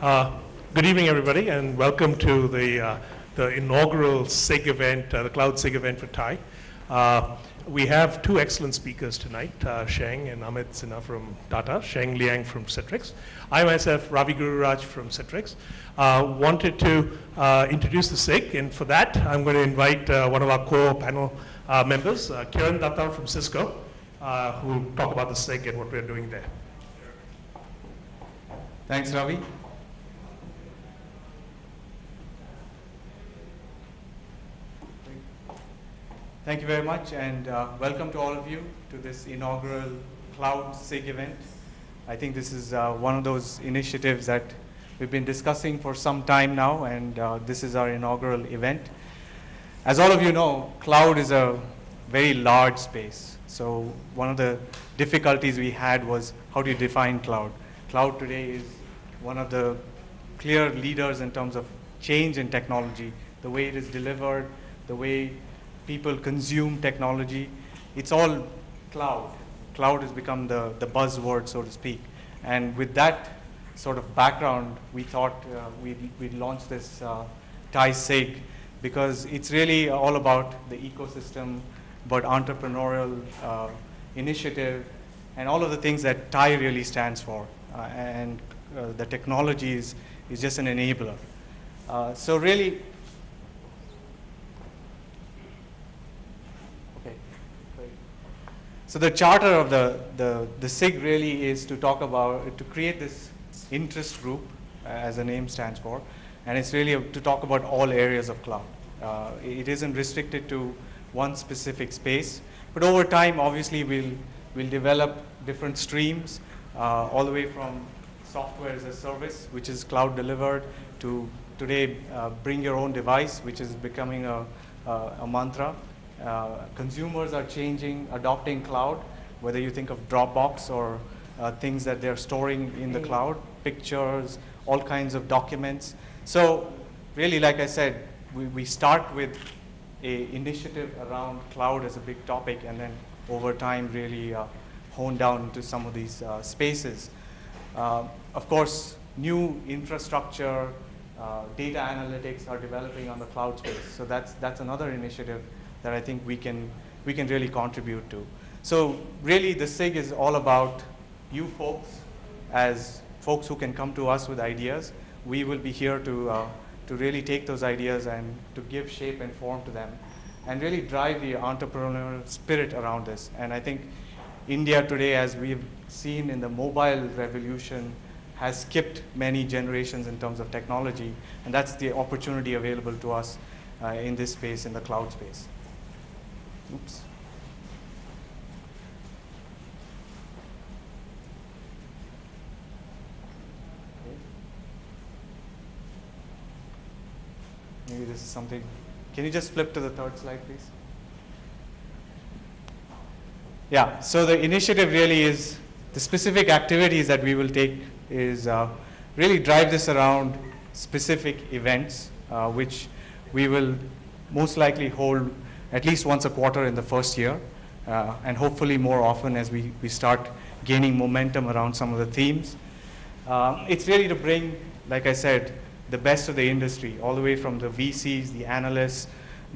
Uh, Good evening, everybody, and welcome to the inaugural SIG event, the Cloud SIG event for TiE. We have two excellent speakers tonight, Sheng and Amit Sinha from Tata, Sheng Liang from Citrix. I myself, Ravi Gururaj from Citrix, wanted to introduce the SIG, and for that, I'm going to invite one of our core panel members, Kiran Datta from Cisco, who will talk about the SIG and what we're doing there. Thanks, Ravi. Thank you very much, and welcome to all of you to this inaugural Cloud SIG event. I think this is one of those initiatives that we've been discussing for some time now, and this is our inaugural event. As all of you know, cloud is a very large space. So one of the difficulties we had was how do you define cloud? Cloud today is one of the clear leaders in terms of change in technology, the way it is delivered, the way people consume technology. It's all cloud. Cloud has become the buzzword, so to speak. And with that sort of background, we thought we'd launch this TiE SIG because it's really all about the ecosystem, about entrepreneurial initiative, and all of the things that TiE really stands for. And the technology is just an enabler. So really, so the charter of the SIG really is to talk about, to create this interest group, as the name stands for, and it's really to talk about all areas of cloud. It isn't restricted to one specific space, but over time, obviously, we'll develop different streams, all the way from software as a service, which is cloud delivered, to today, bring your own device, which is becoming a mantra. Consumers are changing, adopting cloud, whether you think of Dropbox or things that they're storing in the cloud, pictures, all kinds of documents. So really, like I said, we start with an initiative around cloud as a big topic, and then over time really hone down into some of these spaces. Of course, new infrastructure, data analytics are developing on the cloud space. So that's another initiative that I think we can really contribute to. So really, the SIG is all about you folks as folks who can come to us with ideas. We will be here to really take those ideas and to give shape and form to them, and really drive the entrepreneurial spirit around this. And I think India today, as we've seen in the mobile revolution, has skipped many generations in terms of technology, and that's the opportunity available to us in this space, in the cloud space. Oops. Okay. Maybe this is something. Can you just flip to the third slide, please? Yeah, so the initiative really is, the specific activities that we will take is really drive this around specific events, which we will most likely hold at least once a quarter in the first year, and hopefully more often as we start gaining momentum around some of the themes. It's really to bring, like I said, the best of the industry, all the way from the VCs, the analysts,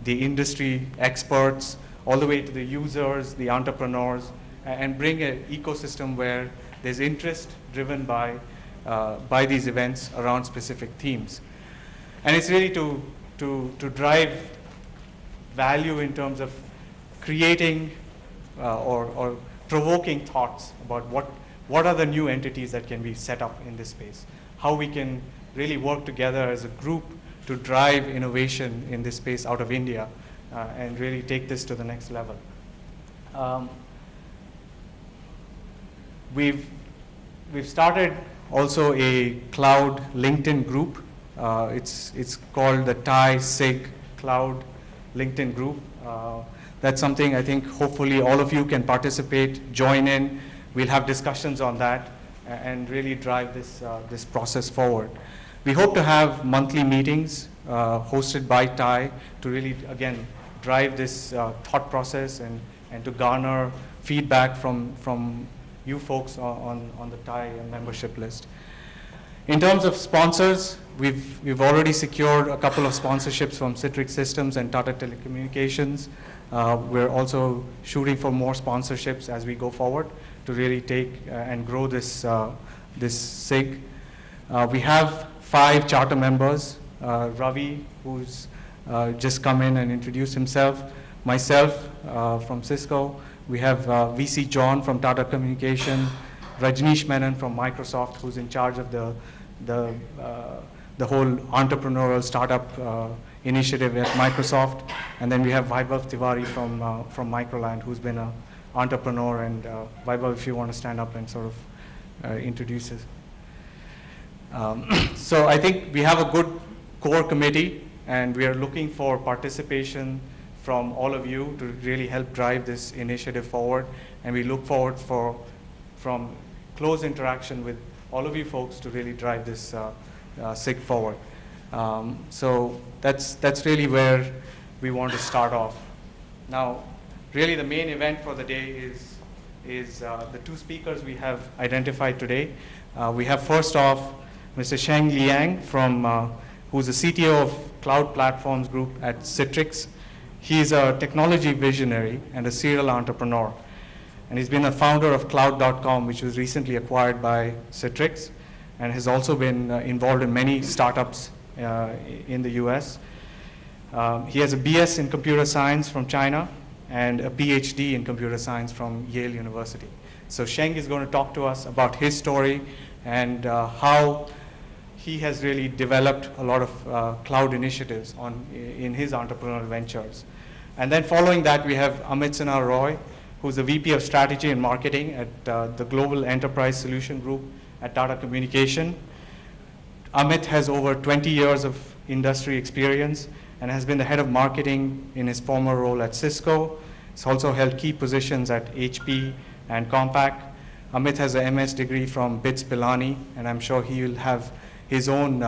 the industry experts, all the way to the users, the entrepreneurs, and bring an ecosystem where there's interest driven by these events around specific themes. And it's really to drive value in terms of creating or provoking thoughts about what are the new entities that can be set up in this space, how we can really work together as a group to drive innovation in this space out of India, and really take this to the next level. We've started also a cloud LinkedIn group. It's called the TiE SIG Cloud LinkedIn group. That's something I think hopefully all of you can participate, join in. We'll have discussions on that and really drive this process forward. We hope to have monthly meetings hosted by TiE to really, again, drive this thought process and to garner feedback from you folks on the TiE membership list. In terms of sponsors, we've already secured a couple of sponsorships from Citrix Systems and Tata Telecommunications. We're also shooting for more sponsorships as we go forward to really take and grow this SIG. We have 5 charter members. Ravi, who's just come in and introduced himself. Myself from Cisco. We have VC John from Tata Communication. Rajneesh Menon from Microsoft, who's in charge of the whole entrepreneurial startup initiative at Microsoft. And then we have Vaibhav Tiwari from Microland, who's been an entrepreneur. And Vaibhav, if you want to stand up and sort of introduce it. So I think we have a good core committee, and we are looking for participation from all of you to really help drive this initiative forward. And we look forward from close interaction with all of you folks to really drive this SIG forward. So that's really where we want to start off. Now, really the main event for the day is the 2 speakers we have identified today. We have first off Mr. Sheng Liang who's the CTO of Cloud Platforms Group at Citrix. He's a technology visionary and a serial entrepreneur. And he's been a founder of Cloud.com, which was recently acquired by Citrix, and has also been involved in many startups in the US. He has a BS in computer science from China and a PhD in computer science from Yale University. So Sheng is going to talk to us about his story and how he has really developed a lot of cloud initiatives in his entrepreneurial ventures. And then following that, we have Amit Sinha Roy, who's the VP of Strategy and Marketing at the Global Enterprise Solution Group at Tata Communication. Amit has over 20 years of industry experience and has been the head of marketing in his former role at Cisco. He's also held key positions at HP and Compaq. Amit has an MS degree from BITS Pilani, and I'm sure he will have his own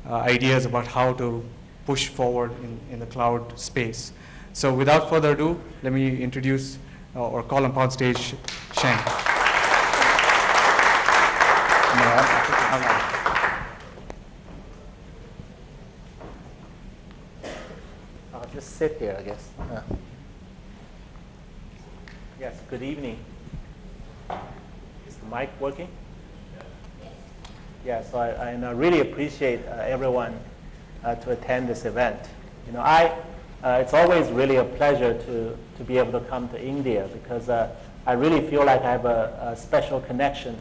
ideas about how to push forward in the cloud space. So without further ado, let me introduce or call upon stage Sheng. I'll just sit here, I guess. Yes, good evening. Is the mic working? Yeah, so I really appreciate everyone to attend this event. You know, it's always really a pleasure to be able to come to India because I really feel like I have a special connection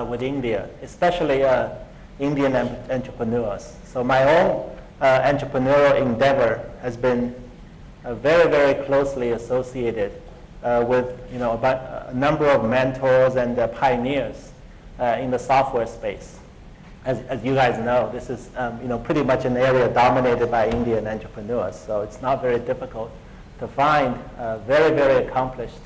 with India, especially Indian entrepreneurs. So my own entrepreneurial endeavor has been very, very closely associated with about a number of mentors and pioneers in the software space. As you guys know, this is pretty much an area dominated by Indian entrepreneurs. So it's not very difficult to find very, very accomplished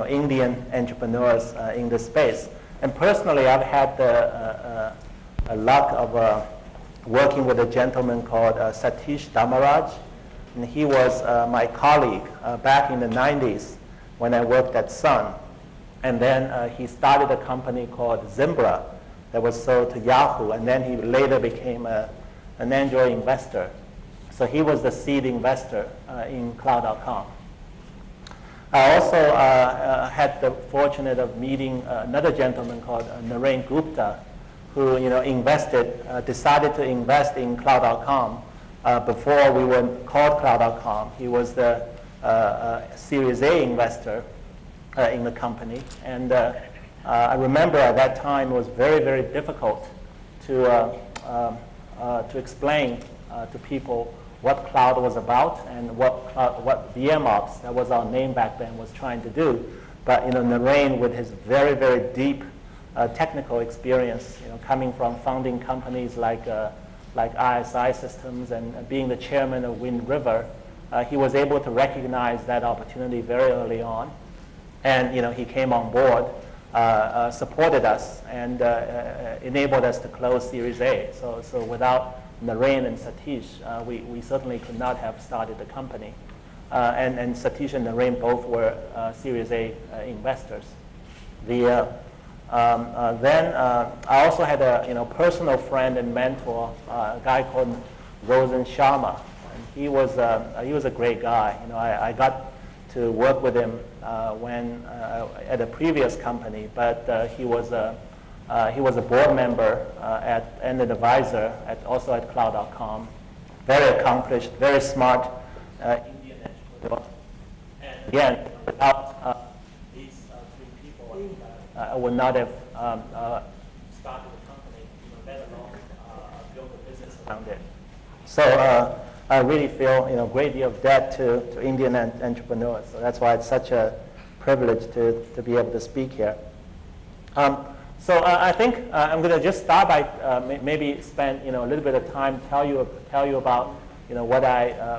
Indian entrepreneurs in this space. And personally, I've had the luck of working with a gentleman called Satish Damaraj. And he was my colleague back in the 90s when I worked at Sun. And then he started a company called Zimbra that was sold to Yahoo. And then he later became an angel investor. So he was the seed investor in Cloud.com. I also had the fortunate of meeting another gentleman called Naren Gupta, who decided to invest in Cloud.com before we were called Cloud.com. He was the Series A investor in the company, and I remember at that time it was very, very difficult to explain to people what cloud was about and what VMOps, that was our name back then, was trying to do. But Naren, with his very, very deep technical experience, coming from founding companies like ISI Systems and being the chairman of Wind River, he was able to recognize that opportunity very early on. And he came on board, supported us, and enabled us to close Series A. So without Naren and Satish, we certainly could not have started the company. And Satish and Naren both were Series A investors. Then I also had a personal friend and mentor, a guy called Rosen Sharma. And he was a great guy. I got to work with him when at a previous company, but he was a board member and an advisor also at Cloud.com. Very accomplished, very smart Indian entrepreneur. And again, without these three people, I would not have started the company, let alone build a business around it. So I really feel a great deal of debt to Indian entrepreneurs. So that's why it's such a privilege to be able to speak here. So I think I'm going to just start by maybe spend a little bit of time tell you about what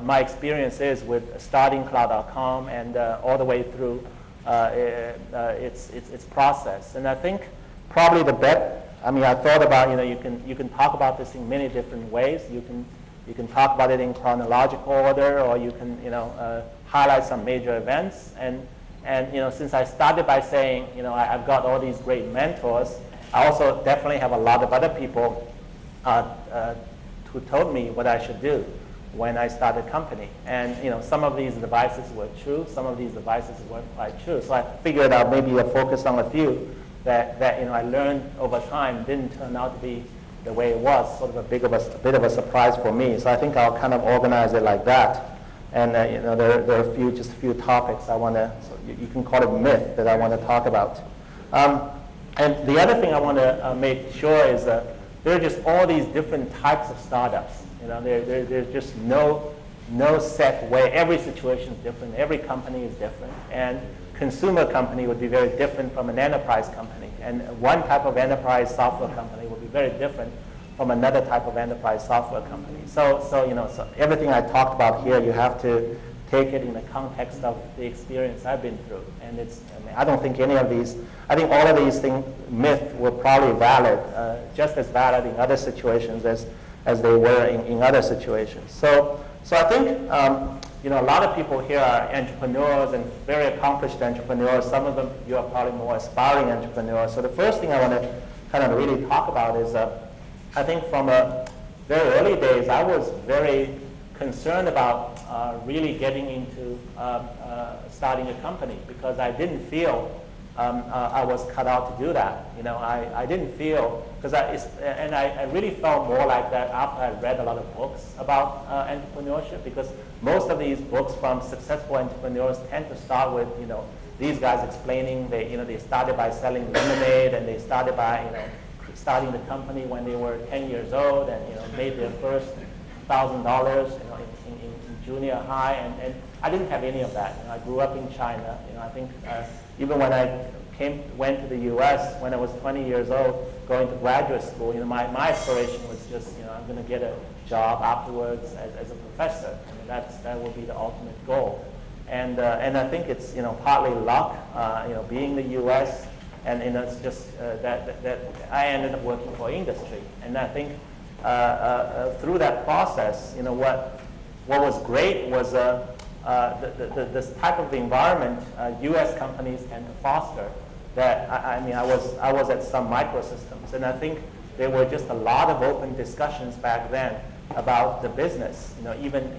my experience is with starting Cloud.com and all the way through its process. And I think probably the best. I mean, I thought about you can talk about this in many different ways. You can talk about it in chronological order, or you can highlight some major events. And since I started by saying I've got all these great mentors, I also definitely have a lot of other people who told me what I should do when I started a company. And some of these advices were true, some of these advices weren't quite true. So I figured out maybe a focus on a few that I learned over time didn't turn out to be the way it was, sort of a bit of a surprise for me. So I think I'll kind of organize it like that. And there are just a few topics I want to, so you can call it myth, that I want to talk about. And the other thing I want to make sure is there are just all these different types of startups. There's just no set way. Every situation is different. Every company is different. And consumer company would be very different from an enterprise company. And one type of enterprise software company would be very different from another type of enterprise software company. So everything I talked about here, you have to take it in the context of the experience I've been through. And I don't think any of these, I think all of these myths were probably valid, just as valid in other situations as they were in other situations. So I think a lot of people here are entrepreneurs and very accomplished entrepreneurs. Some of them, you are probably more aspiring entrepreneurs. So the first thing I want to kind of really talk about is, I think from very early days, I was very concerned about really getting into starting a company, because I didn't feel I was cut out to do that. I didn't feel, because I really felt more like that after I read a lot of books about entrepreneurship, because most of these books from successful entrepreneurs tend to start with these guys explaining they started by selling lemonade, and they started by starting the company when they were 10 years old, and made their first $1,000 in junior high, and I didn't have any of that. I grew up in China. I think even when I went to the U.S. when I was 20 years old, going to graduate school, my aspiration was just I'm going to get a job afterwards as a professor. That will be the ultimate goal. And I think it's partly luck, being the U.S. And it's just that I ended up working for industry. And I think through that process, what was great was this type of environment U.S. companies tend to foster. That I was at Sun Microsystems, and I think there were just a lot of open discussions back then about the business. Even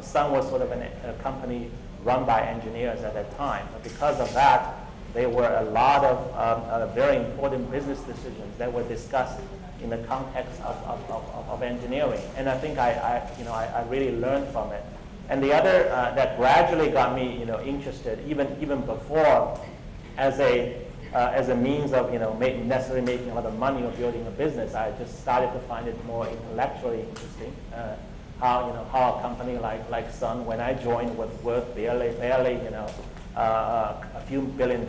Sun was sort of a company run by engineers at that time. But because of that, there were a lot of very important business decisions that were discussed in the context of engineering. And I think I really learned from it. And the other that gradually got me interested, even before, as a means of necessarily making a lot of money or building a business, I just started to find it more intellectually interesting. How a company like Sun, when I joined, was worth barely a few $1 billion.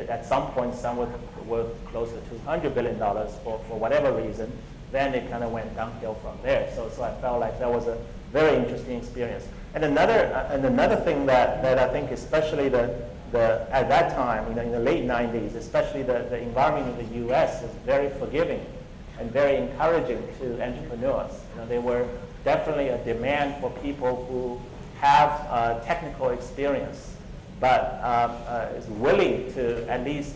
At some point, Sun was worth close to $200 billion for whatever reason. Then it kind of went downhill from there. So I felt like that was a very interesting experience. And another thing that I think, especially at that time, in the late 90s, especially the environment in the U.S. is very forgiving and very encouraging to entrepreneurs. There were definitely a demand for people who have technical experience, but is willing to at least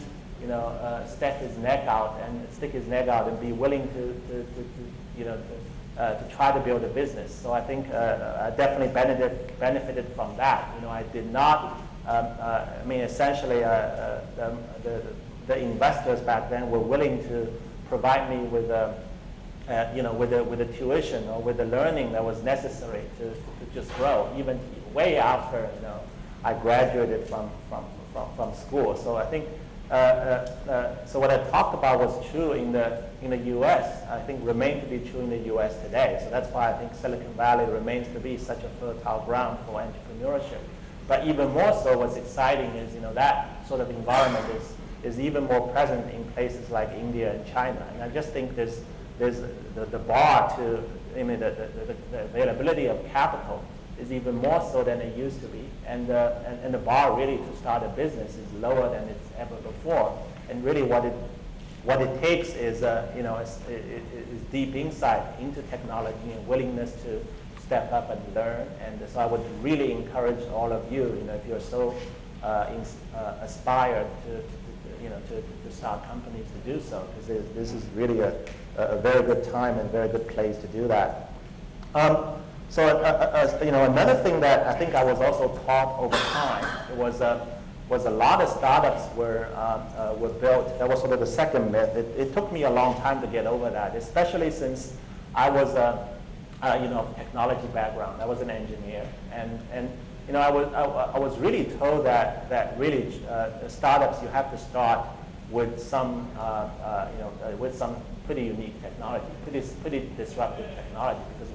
stick his neck out and be willing to try to build a business. So I think I definitely benefited from that. I did not. Essentially, the investors back then were willing to provide me with with the tuition or with the learning that was necessary to just grow, even way after I graduated from school. So I think so what I talked about was true in the U.S. I think remained to be true in the U.S. today. So that's why I think Silicon Valley remains to be such a fertile ground for entrepreneurship. But even more so, what's exciting is that sort of environment is even more present in places like India and China. And I just think there's the bar to the availability of capital is even more so than it used to be, and the bar really to start a business is lower than it's ever before. And really, what it takes is is deep insight into technology and willingness to step up and learn. And so I would really encourage all of you, if you're so aspired to start companies, to do so, because this is really a very good time and very good place to do that. Another thing that I think I was also taught over time was a lot of startups were built. That was sort of the second myth. It took me a long time to get over that, especially since I was technology background. I was an engineer, and I was really told that really startups, you have to start with some with some pretty unique technology, pretty disruptive technology, because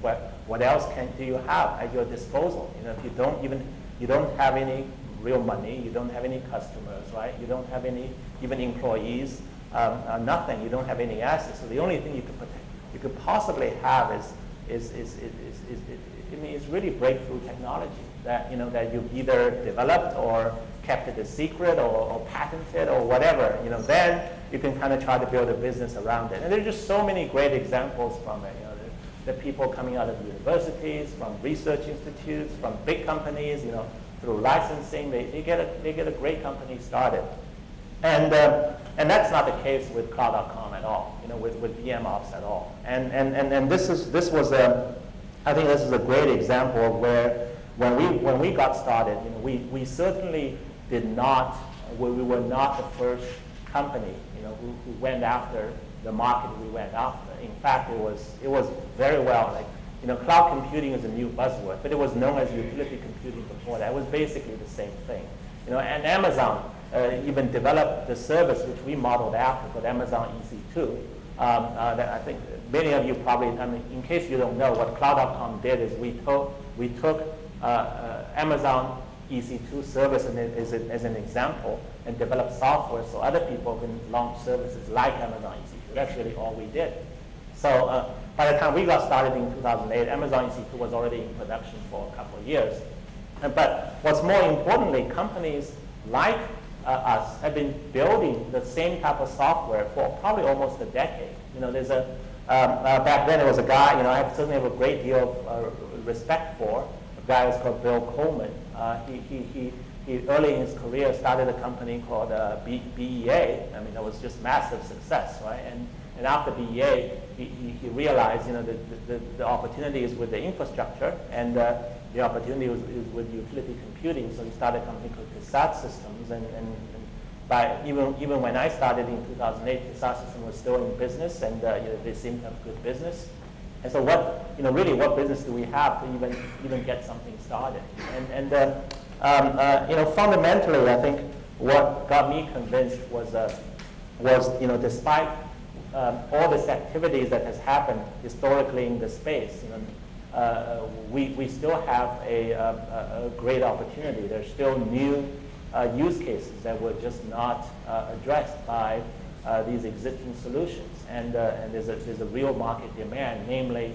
what else do you have at your disposal? If you don't have any real money, you don't have any customers, right? You don't have any even employees, nothing. You don't have any assets. So the only thing you could possibly have is really breakthrough technology that that you've either developed or kept it a secret or patented or whatever. Then you can kind of try to build a business around it. And there's just so many great examples from it. The people coming out of universities, from research institutes, from big companies. Through licensing, they get a great company started. And that's not the case with Cloud.com at all. With VMOps at all. And this was I think this is a great example of where when we got started, we certainly did not. We were not the first company who went after the market we went after. In fact, it was very well cloud computing is a new buzzword, but it was known as utility computing before that. It was basically the same thing. And Amazon even developed the service which we modeled after, called Amazon EC2. That I think many of you probably, in case you don't know, what Cloud.com did is we took Amazon EC2 service as an example and developed software so other people can launch services like Amazon EC2. That's really all we did. So by the time we got started in 2008, Amazon EC2 was already in production for a couple of years. But what's more importantly, companies like us have been building the same type of software for probably almost a decade. There's back then there was a guy, I certainly have a great deal of respect for. A guy was called Bill Coleman. He early in his career started a company called BEA. That was just massive success, right? And after BEA, he realized, the opportunity is with the infrastructure, and the opportunity is with utility computing. So he started a company called TiE Systems, and by even when I started in 2008, TiE Systems was still in business, and they seemed to have good business. And so what business do we have to even get something started? And fundamentally, I think what got me convinced was despite all this activities that has happened historically in the space, we still have a great opportunity. There's still new use cases that were just not addressed by these existing solutions, and there's a real market demand, namely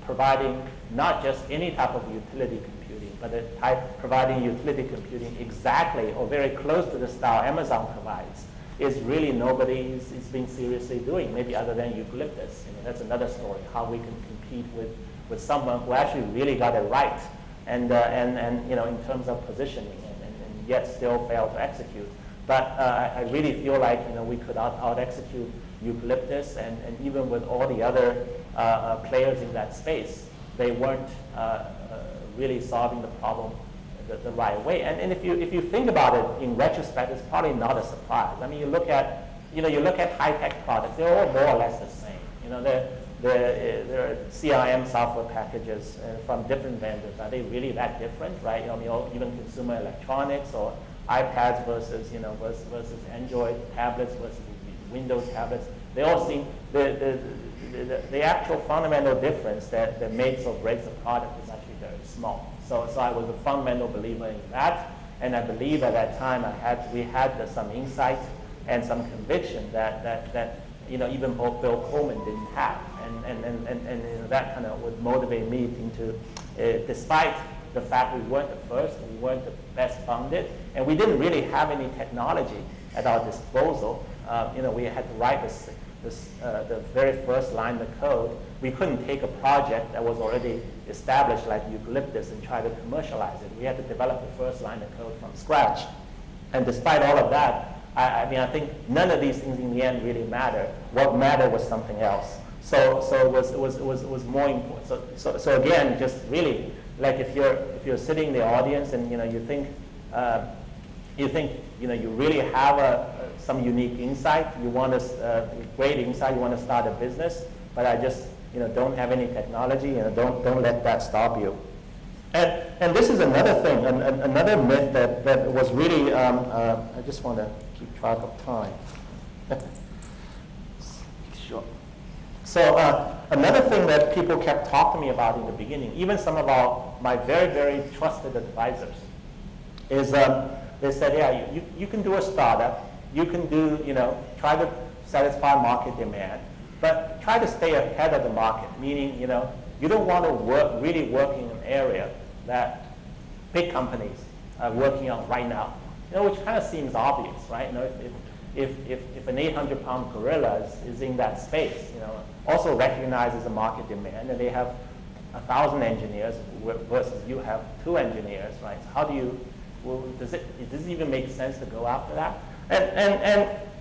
providing not just any type of utility computing, but providing utility computing exactly or very close to the style Amazon provides. Is really nobody is being seriously doing, maybe other than Eucalyptus. That's another story, how we can compete with someone who actually really got it right, and in terms of positioning, and yet still fail to execute. But I really feel like we could out-execute eucalyptus, and even with all the other players in that space, they weren't really solving the problem the right way. And if you think about it in retrospect, it's probably not a surprise. I mean, you look at high-tech products; they're all more or less the same. There are CRM software packages from different vendors. Are they really that different, right? Even consumer electronics or iPads versus Android tablets versus Windows tablets. They all seem the actual fundamental difference that makes or breaks a product is actually very small. So I was a fundamental believer in that, and I believe at that time we had some insight and some conviction that even Bill Coleman didn't have, and that kind of would motivate me into, despite the fact we weren't the first, we weren't the best funded, and we didn't really have any technology at our disposal. We had to write the very first line of code. We couldn't take a project that was already established like eucalyptus and try to commercialize it. We had to develop the first line of code from scratch. And despite all of that, I think none of these things in the end really matter. What mattered was something else. So it was more important. So again, just really, like if you're sitting in the audience and you think you really have some unique insight, you want to great insight, you want to start a business, but I just don't have any technology, don't let that stop you. And this is another thing, another myth that was really, I just want to keep track of time. Sure. So another thing that people kept talking to me about in the beginning, even some of my very, very trusted advisors, is they said, yeah, you can do a startup, you can do, try to satisfy market demand, but try to stay ahead of the market, meaning, you don't want to really work in an area that big companies are working on right now, which kind of seems obvious, right? If an 800-pound gorilla is in that space, also recognizes the market demand, and they have 1,000 engineers versus you have 2 engineers, right? So how do you, does it even make sense to go after that?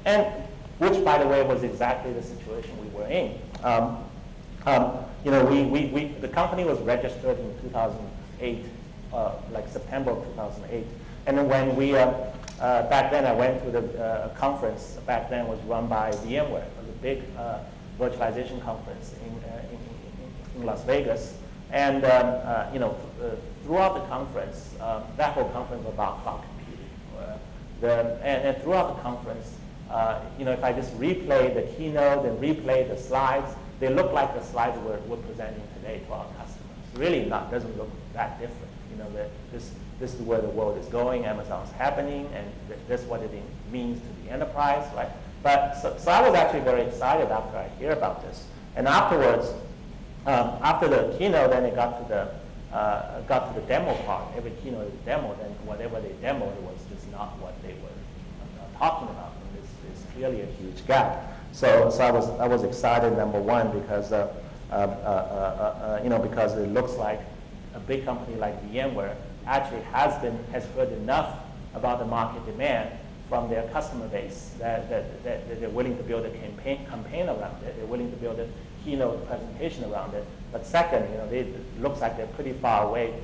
And which, by the way, was exactly the situation we were in. The company was registered in 2008, like September of 2008. And then when we, back then I went to the conference, back then was run by VMware. It was a big virtualization conference in Las Vegas. And, throughout the conference, that whole conference was about cloud computing. And throughout the conference, if I just replay the keynote and replay the slides, they look like the slides we're presenting today to our customers. Really doesn't look that different. This is where the world is going, Amazon's happening, and this is what it means to the enterprise, right? But so I was actually very excited after I hear about this. And afterwards, after the keynote, then it got to the demo part. Every keynote is a demo, then whatever they demoed was just not what they were talking about. And there's clearly a huge gap. So I was excited, number one, because because it looks like a big company like VMware actually has heard enough about the market demand from their customer base that they're willing to build a campaign around it. They're willing to build a keynote presentation around it. But second, it looks like they're pretty far away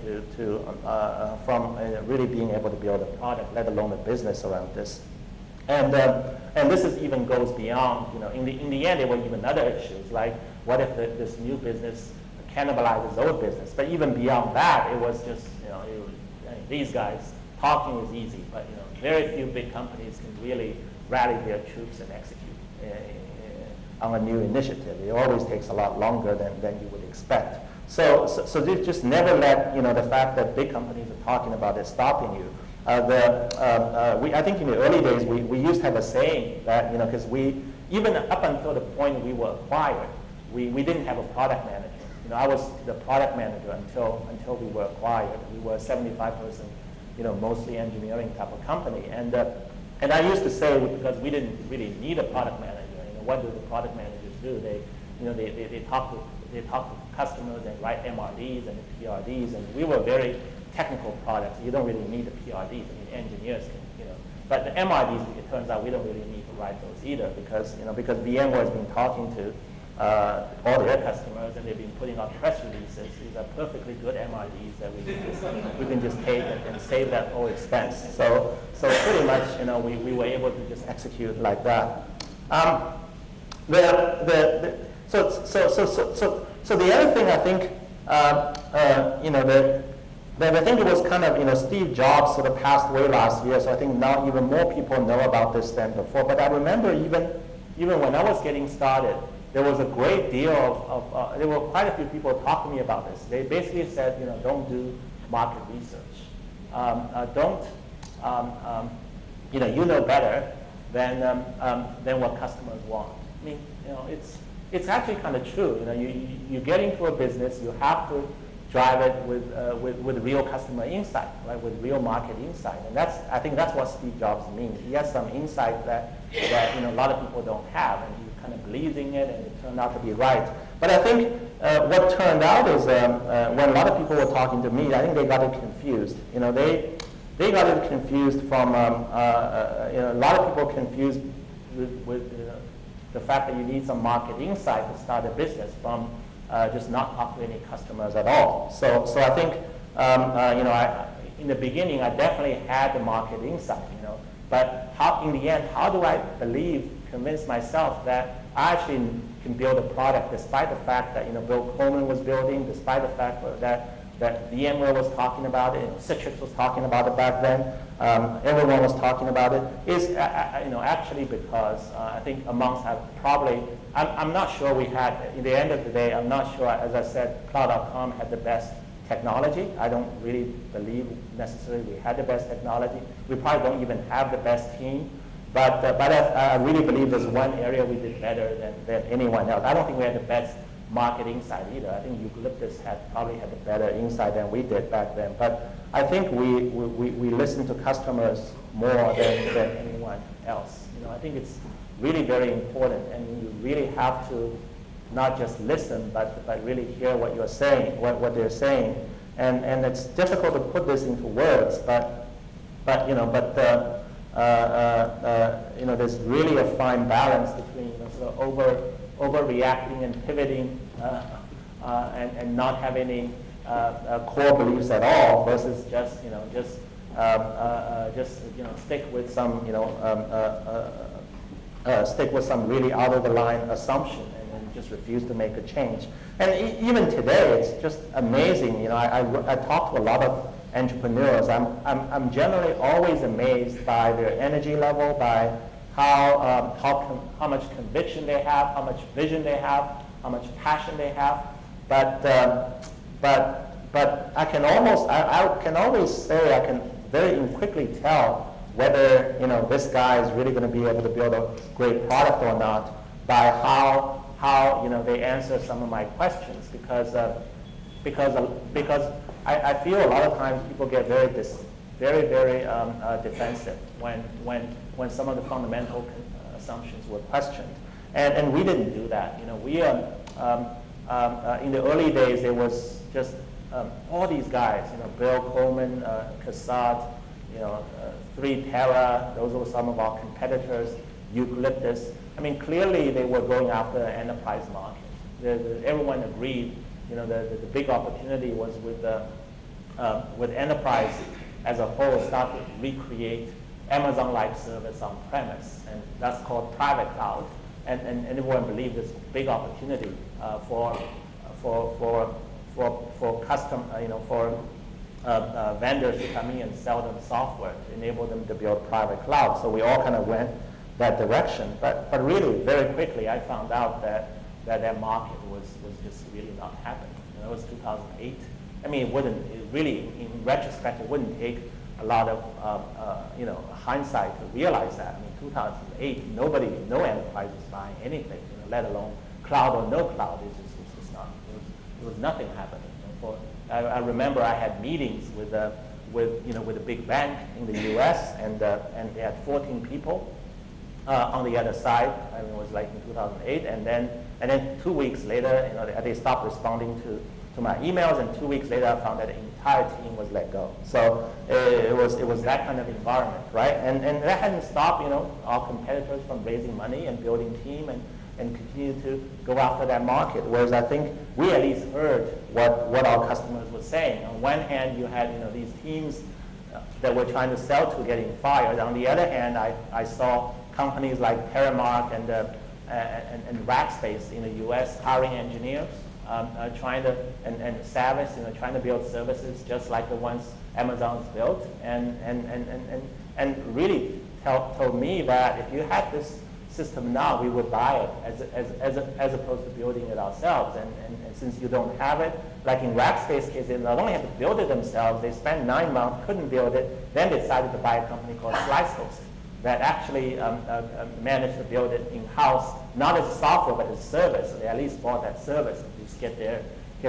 from really being able to build a product, let alone a business around this. And this even goes beyond, in the end, there were even other issues, like what if this new business cannibalizes old business? But even beyond that, it was just, these guys, talking is easy, but very few big companies can really rally their troops and execute on a new initiative. It always takes a lot longer than you would expect. So they just never let the fact that big companies are talking about it stopping you. I think in the early days we used to have a saying that because even up until the point we were acquired, we didn't have a product manager. I was the product manager until we were acquired. We were a 75-person, mostly engineering type of company. And I used to say, because we didn't really need a product manager, what do the product managers do? They talk to customers and write MRDs and PRDs, and we were very technical products. You don't really need the PRDs. I mean, engineers can, But the MRDs, it turns out we don't really need to write those either because, because VMware has been talking to all their customers and they've been putting out press releases. These are perfectly good MRDs that we can just take and save that whole expense. So pretty much, we were able to just execute like that. So the other thing I think, I think it was kind of, Steve Jobs sort of passed away last year, so I think now even more people know about this than before. But I remember even when I was getting started, there was a great deal of there were quite a few people talking to me about this. They basically said, don't do market research. You know better than what customers want. I mean, it's actually kind of true. You get into a business, you have to drive it with real customer insight, right? With real market insight, and I think that's what Steve Jobs means. He has some insight that a lot of people don't have, and he kind of believes in it, and it turned out to be right. But I think what turned out is when a lot of people were talking to me, I think they got it confused. They got it confused from a lot of people confused with the fact that you need some market insight to start a business from just not talk to any customers at all. So I think in the beginning I definitely had the market insight, but in the end, how do I convince myself that I actually can build a product despite the fact that Bill Coleman was building, despite the fact that VMware was talking about it, Citrix was talking about it back then, everyone was talking about it, is actually because I think amongst I'm not sure we had, in the end of the day, I'm not sure, as I said, Cloud.com had the best technology. I don't really believe necessarily we had the best technology. We probably don't even have the best team. But I really believe there's one area we did better than anyone else. I don't think we had the best market insight either. I think Eucalyptus probably had a better insight than we did back then. But I think we listened to customers more than anyone else. I think it's really very important, and you really have to not just listen, but really hear what you're saying, what they're saying. And it's difficult to put this into words, but there's really a fine balance between sort of overreacting and pivoting and not have any core beliefs at all versus just stick with some really out of the line assumption and just refuse to make a change. And even today, it's just amazing. I talk to a lot of entrepreneurs. I'm generally always amazed by their energy level, by how much conviction they have, how much vision they have, how much passion they have. But I can always say I can very quickly tell whether this guy is really going to be able to build a great product or not by how they answer some of my questions, because I feel a lot of times people get very defensive when some of the fundamental assumptions were questioned, and we didn't do that. We in the early days there was just all these guys, Bill Coleman, Cassat, 3Tera, those were some of our competitors, Eucalyptus. I mean, clearly they were going after the enterprise market. Everyone agreed, the big opportunity was with enterprise as a whole, start to recreate Amazon-like service on premise, and that's called private cloud. And everyone believed this big opportunity for custom, vendors to come in and sell them software to enable them to build private cloud. So we all kind of went that direction. But really, very quickly, I found out that market was just really not happening. It was 2008. I mean, it really, in retrospect, it wouldn't take a lot of hindsight to realize that. I mean, 2008, no enterprise was buying anything, let alone cloud or no cloud. There was nothing happening. I remember I had meetings with a big bank in the U.S. and they had 14 people on the other side. I mean, it was like in 2008, and then 2 weeks later, they stopped responding my emails, and 2 weeks later I found that the entire team was let go. So it was that kind of environment, right? And that hadn't stopped, our competitors from raising money and building team and continue to go after that market. Whereas I think we at least heard what our customers were saying. On one hand, you had these teams that were trying to sell to getting fired. On the other hand, I saw companies like Terramark and Rackspace in the U.S. hiring engineers, trying to, and Savvis, trying to build services just like the ones Amazon's built, and really told me that if you had this system now, we would buy it as opposed to building it ourselves. And since you don't have it, like in Rackspace case, they not only had to build it themselves, they spent 9 months, couldn't build it, then decided to buy a company called SliceHost that actually managed to build it in-house, not as a software, but as a service. So they at least bought that service to just get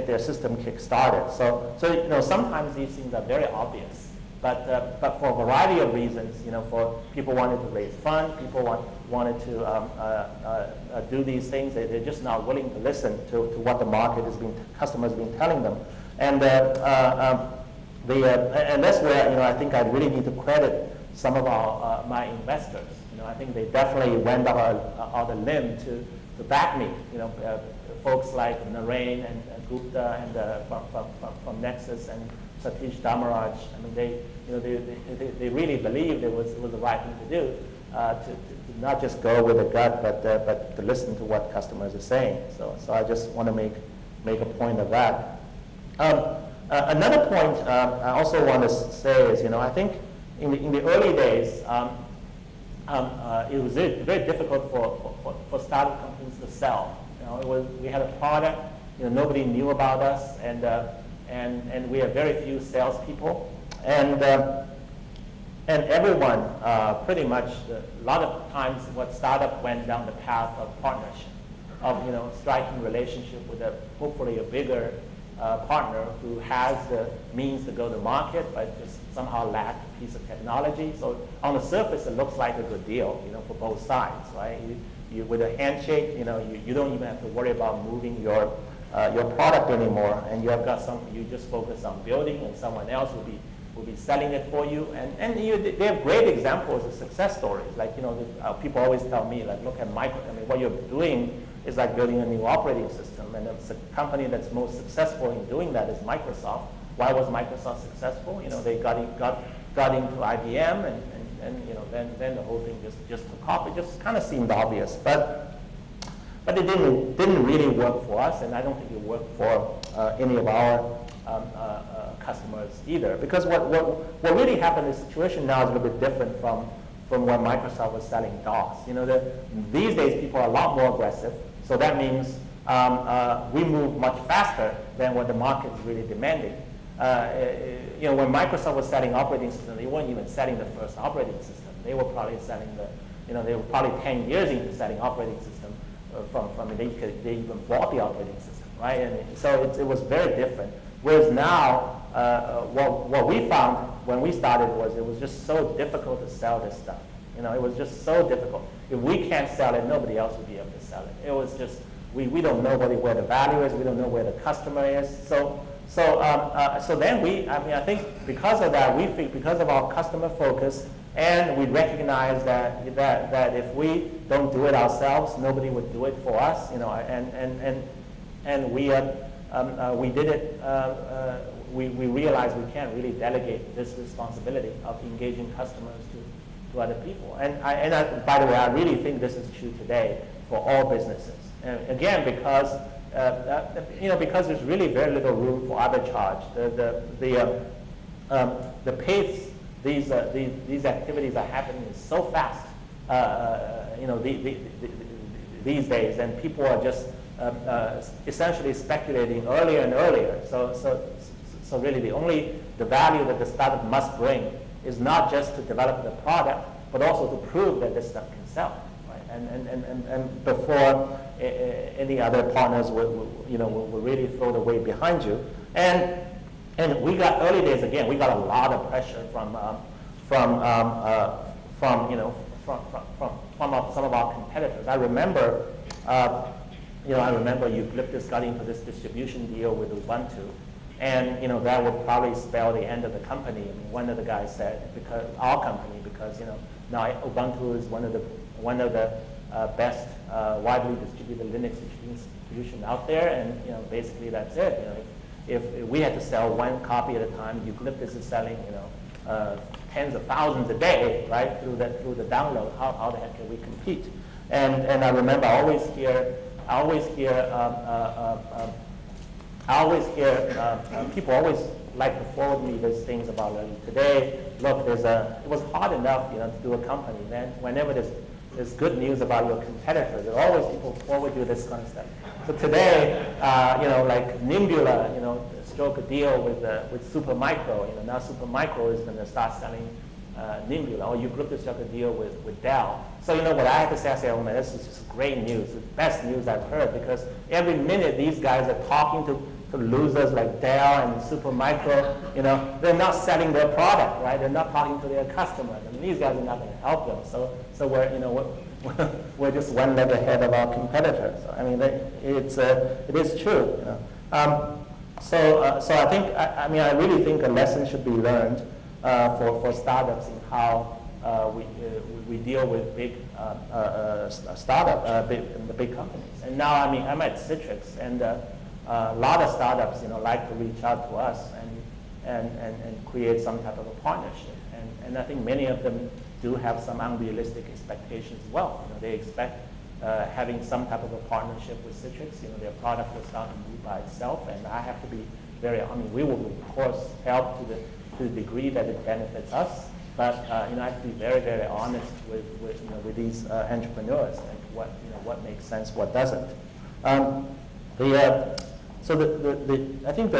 their system kick-started. So sometimes these things are very obvious. But for a variety of reasons, for people wanted to raise funds, people wanted to do these things, they're just not willing to listen to what the market customers have been telling them. And that's where I think I really need to credit some of my investors. I think they definitely went out a limb to back me. Folks like Narain and Gupta and from Nexus and Satish Damaraj. I mean, they really believed it was the right thing to do, to not just go with the gut, but to listen to what customers are saying. So I just want to make a point of that. Another point I also want to say is, I think in the early days, it was very difficult for startup companies to sell. We had a product, nobody knew about us, and we had very few salespeople, and everyone pretty much a lot of times what startup went down the path of partnership, of striking relationship with hopefully a bigger partner who has the means to go to market, but just somehow lack a piece of technology. So on the surface, it looks like a good deal, for both sides, right? With a handshake, you don't even have to worry about moving your product anymore, and you just focus on building, and someone else will be selling it for you. And they have great examples of success stories. Like people always tell me, like, look at what you're doing is like building a new operating system, and it's a company that's most successful in doing that is Microsoft. Why was Microsoft successful? They got into IBM, and then the whole thing just took off. It just kind of seemed obvious, but it didn't really work for us, and I don't think it worked for any of our customers either. Because what really happened, the situation now is a little bit different from when Microsoft was selling DOS. These days people are a lot more aggressive, so that means we move much faster than what the market is really demanding. When Microsoft was selling operating systems, they weren't even selling the first operating system. They were probably selling they were probably 10 years into selling operating system they even bought the operating system, right? And so it was very different. Whereas now, what we found when we started was it was just so difficult to sell this stuff. It was just so difficult. If we can't sell it, nobody else would be able to sell it. It was just, we don't know where the value is, we don't know where the customer is. So then I think because of that, because of our customer focus, and we recognize that if we don't do it ourselves, nobody would do it for us, and we did it. We realized we can't really delegate this responsibility of engaging customers to other people. And by the way, I really think this is true today for all businesses. And again, because because there's really very little room for arbitrage. The pace these activities are happening so fast, these days, and people are just essentially speculating earlier and earlier. So really the value that the startup must bring is not just to develop the product, but also to prove that this stuff can sell, right? And before any other partners will really throw the weight behind you. And we got early days again. We got a lot of pressure from some of our competitors. I remember I remember Eucalyptus got into this distribution deal with Ubuntu, and that would probably spell the end of the company. I mean, one of the guys said, because our company, because now Ubuntu is one of the best widely distributed Linux distribution out there, and basically that's it. If we had to sell one copy at a time, Eucalyptus is selling tens of thousands a day, right, through the download. How the heck can we compete? And I remember I always hear people always like to forward me those things about today. Look, it was hard enough, to do a company. Then whenever there's good news about your competitors, there always people forward you this kind of stuff. So today, like Nimbula, struck a deal with Supermicro. Now Supermicro is going to start selling Nimbula, or Eucalyptus struck a deal with Dell. So what I have to say, I say, oh man, this is just great news, the best news I've heard, because every minute these guys are talking to losers like Dell and Supermicro. They're not selling their product, right? They're not talking to their customers, and these guys are not going to help them. So we're just one leg ahead of our competitors. So, I mean, it is true. So I think, I really think a lesson should be learned for startups in how we deal with big the big companies. And now, I'm at Citrix, and a lot of startups, like to reach out to us and create some type of a partnership. And I think many of them do have some unrealistic expectations as well. They expect having some type of a partnership with Citrix. Their product will start to move by itself, and I have to be we will of course help to the degree that it benefits us, but I have to be very, very honest with these entrepreneurs and what makes sense, what doesn't. So I think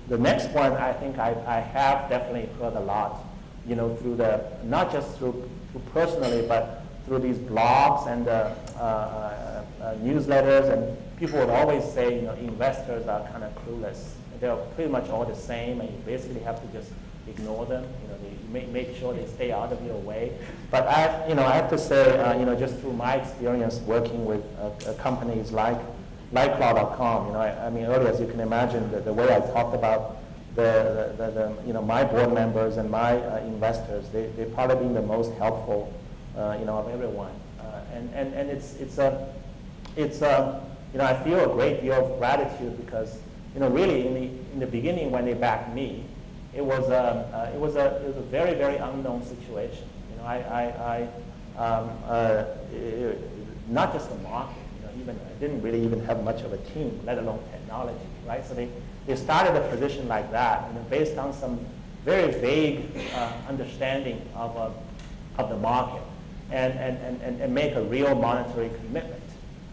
the next one, I think I have definitely heard a lot, through not just through personally, but through these blogs and newsletters, and people would always say, investors are kind of clueless. They're pretty much all the same, and you basically have to just ignore them. They make sure they stay out of your way. But I have to say, just through my experience working with companies like Cloud.com, earlier, as you can imagine, the way I talked about my board members and my investors, they've probably been the most helpful, of everyone. And I feel a great deal of gratitude because, really in the beginning when they backed me, it was a very, very unknown situation. Not just the market. I didn't really even have much of a team, let alone technology, right? So they started a position like that, based on some very vague understanding of the market, and make a real monetary commitment.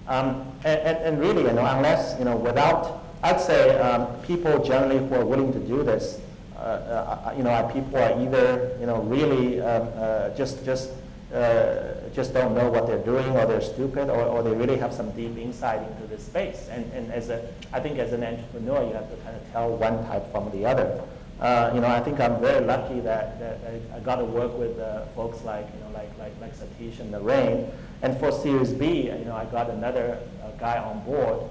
And really, unless, without, I'd say people generally who are willing to do this, people are either, really just don't know what they're doing, or they're stupid, or they really have some deep insight into this space. And I think as an entrepreneur, you have to kind of tell one type from the other. I think I'm very lucky that I got to work with folks like Satish and Narain. And for Series B, I got another guy on board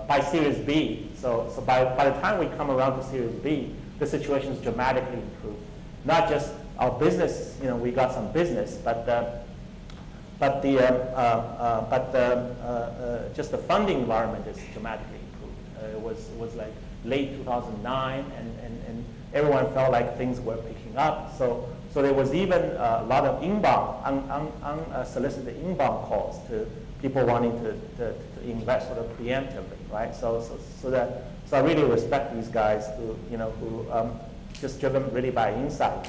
by Series B. So by the time we come around to Series B, the situation is dramatically improved. Not just our business, we got some business, but just the funding environment is dramatically improved. It was like late 2009, and everyone felt like things were picking up. So there was even a lot of inbound, unsolicited inbound calls to people wanting to invest sort of preemptively, right? So I really respect these guys who just driven really by insight,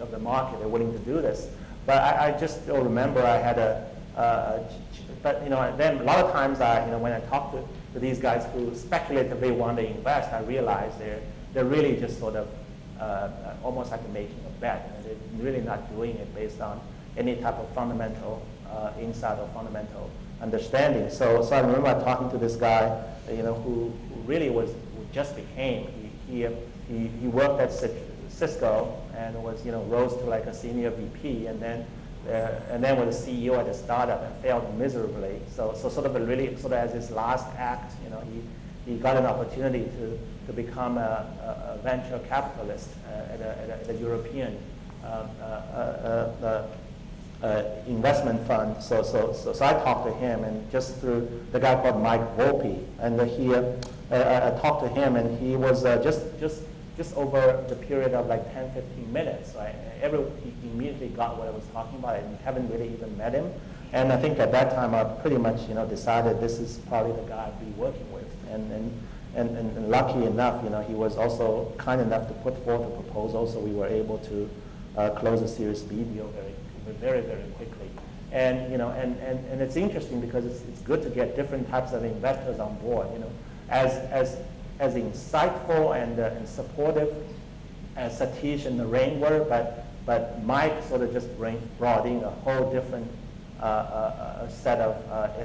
of the market. They're willing to do this. But I just still remember I had then a lot of times when I talk to these guys who speculatively want to invest, I realize they're really just sort of almost like making a bet. They're really not doing it based on any type of fundamental insight or fundamental understanding. So I remember talking to this guy, who really who just became, he worked at Cisco and was, rose to like a senior VP, and then and then was the CEO at a startup and failed miserably. So sort of as his last act, he got an opportunity to become a venture capitalist at a European investment fund. So I talked to him, and just through the guy called Mike Volpe, and I talked to him, and he was just over the period of like 10, 15 minutes, right? He immediately got what I was talking about, and haven't really even met him. And I think at that time I pretty much decided this is probably the guy I'd be working with. And lucky enough, he was also kind enough to put forth a proposal, so we were able to close a Series B deal very, very quickly. And and it's interesting because it's good to get different types of investors on board. As insightful and supportive as Satish and Narain were, but Mike sort of just brought in a whole different set of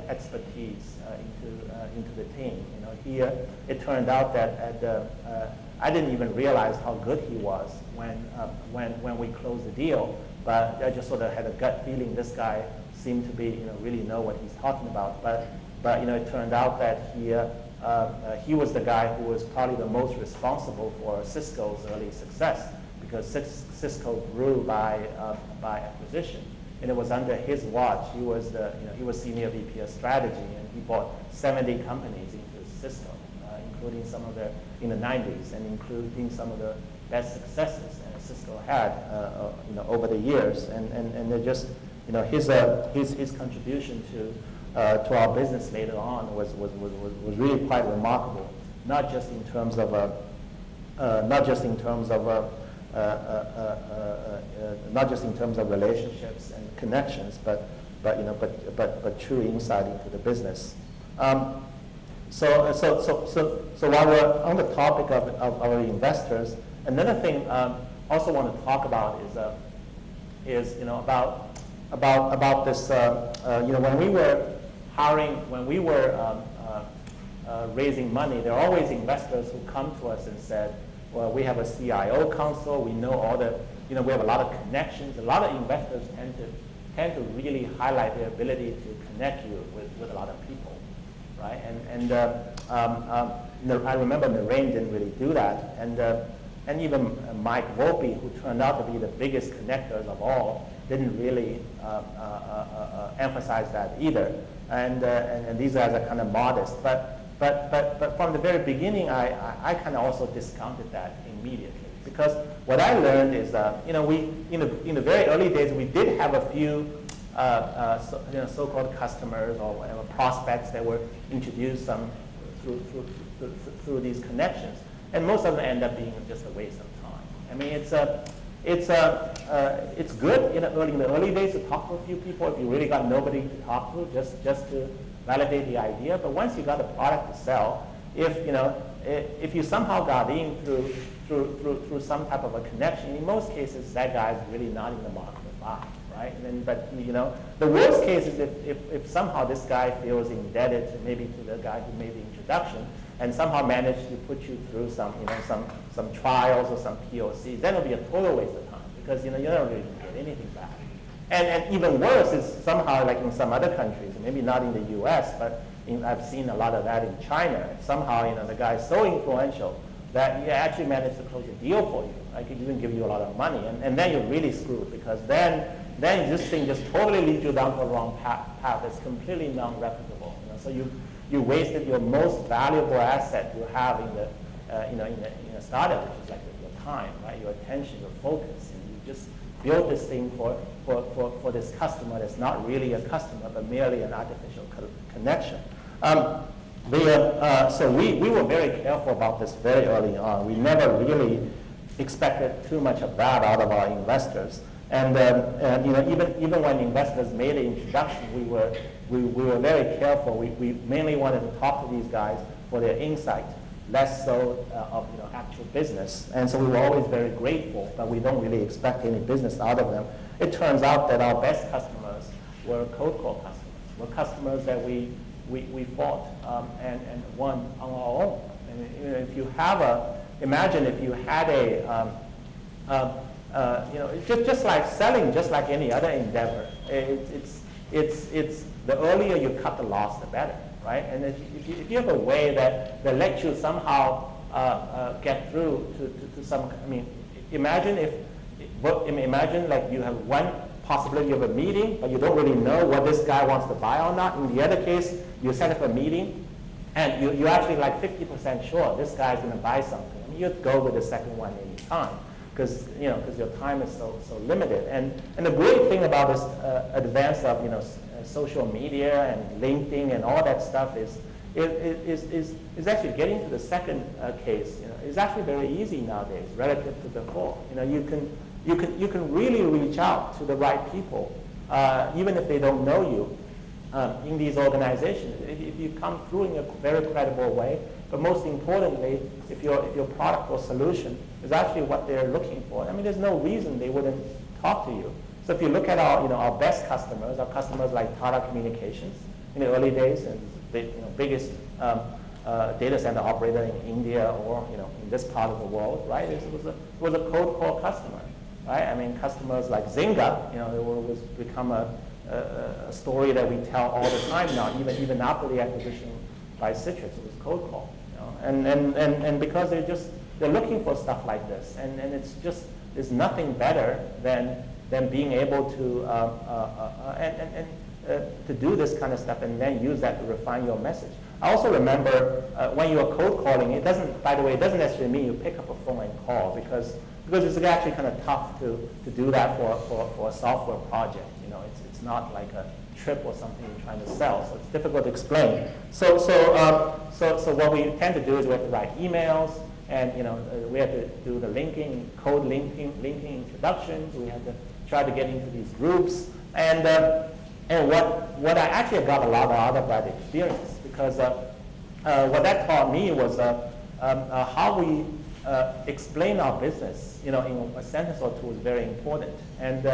expertise into the team. Here it turned out that I didn't even realize how good he was when we closed the deal, but I just sort of had a gut feeling this guy seemed to be really know what he's talking about. But it turned out that he was the guy who was probably the most responsible for Cisco's early success, because Cisco grew by acquisition, and it was under his watch. He was senior VP of strategy, and he bought 70 companies into Cisco, including some of in the 90s, and including some of the best successes Cisco had over the years, and they're just his contribution to our business later on was really quite remarkable, not just in terms of relationships and connections, but true insight into the business. So while we're on the topic of our investors, another thing I also want to talk about is about this. When we were hiring, when we were raising money, there are always investors who come to us and said, well, we have a CIO council, we know all the, we have a lot of connections. A lot of investors tend to really highlight their ability to connect you with a lot of people, right? I remember Narain didn't really do that, and even Mike Volpe, who turned out to be the biggest connectors of all, didn't really emphasize that either. And these guys are kind of modest, but from the very beginning, I kind of also discounted that immediately, because what I learned is we in the very early days we did have a few so-called customers or whatever prospects that were introduced through these connections, and most of them end up being just a waste of time. I mean, it's good in the early days to talk to a few people if you really got nobody to talk to, just to validate the idea. But once you got a product to sell, if you somehow got in through some type of a connection, in most cases that guy's really not in the market to buy, right? But the worst case is if somehow this guy feels indebted to the guy who made the introduction, and somehow managed to put you through some trials or some POCs, then it'll be a total waste of time, because you don't really get anything back. And even worse is somehow, like in some other countries, maybe not in the US, but I've seen a lot of that in China. Somehow, the guy is so influential that he actually managed to close a deal for you. I could even give you a lot of money, and then you're really screwed, because then this thing just totally leads you down the wrong path. It's completely non-replicable. So you wasted your most valuable asset you have in a startup, which is like your time, right? Your attention, your focus, and you just built this thing for this customer that's not really a customer, but merely an artificial connection. So we were very careful about this very early on. We never really expected too much of that out of our investors. And even when investors made the introduction, we were very careful. We mainly wanted to talk to these guys for their insight, less so of actual business. And so we were always very grateful, but we don't really expect any business out of them. It turns out that our best customers were cold call customers, were customers that we fought and won on our own. And if you have imagine if you had just like selling, just like any other endeavor. It's the earlier you cut the loss, the better, right? And if you have a way that lets you somehow get through to some, I mean, imagine like you have one possibility of a meeting, but you don't really know what this guy wants to buy or not. In the other case, you set up a meeting, and you're actually like 50% sure this guy's going to buy something. I mean, you'd go with the second one any time, because your time is so limited. And the great thing about this advance of social media and LinkedIn and all that stuff is actually getting to the second case. It's actually very easy nowadays relative to before. You can really reach out to the right people, even if they don't know you, in these organizations. If you come through in a very credible way, but most importantly, if your product or solution is actually what they're looking for, I mean, there's no reason they wouldn't talk to you. So if you look at our best customers, our customers like TiE Communications in the early days, and the biggest data center operator in India or in this part of the world, right? It was a cold call customer, right? I mean, customers like Zynga, it was become a story that we tell all the time now, even after the acquisition by Citrix, it was cold call, and because they're looking for stuff like this, and there's nothing better than being able to do this kind of stuff and then use that to refine your message. I also remember when you're cold calling, it doesn't necessarily mean you pick up a phone and call, because it's actually kind of tough to do that for a software project. It's not like a trip or something you're trying to sell, so it's difficult to explain. So what we tend to do is we have to write emails, and we have to do the code linking introductions. We have to try to get into these groups, and what I actually got a lot out of that experience, because what that taught me was how we explain our business, in a sentence or two is very important. And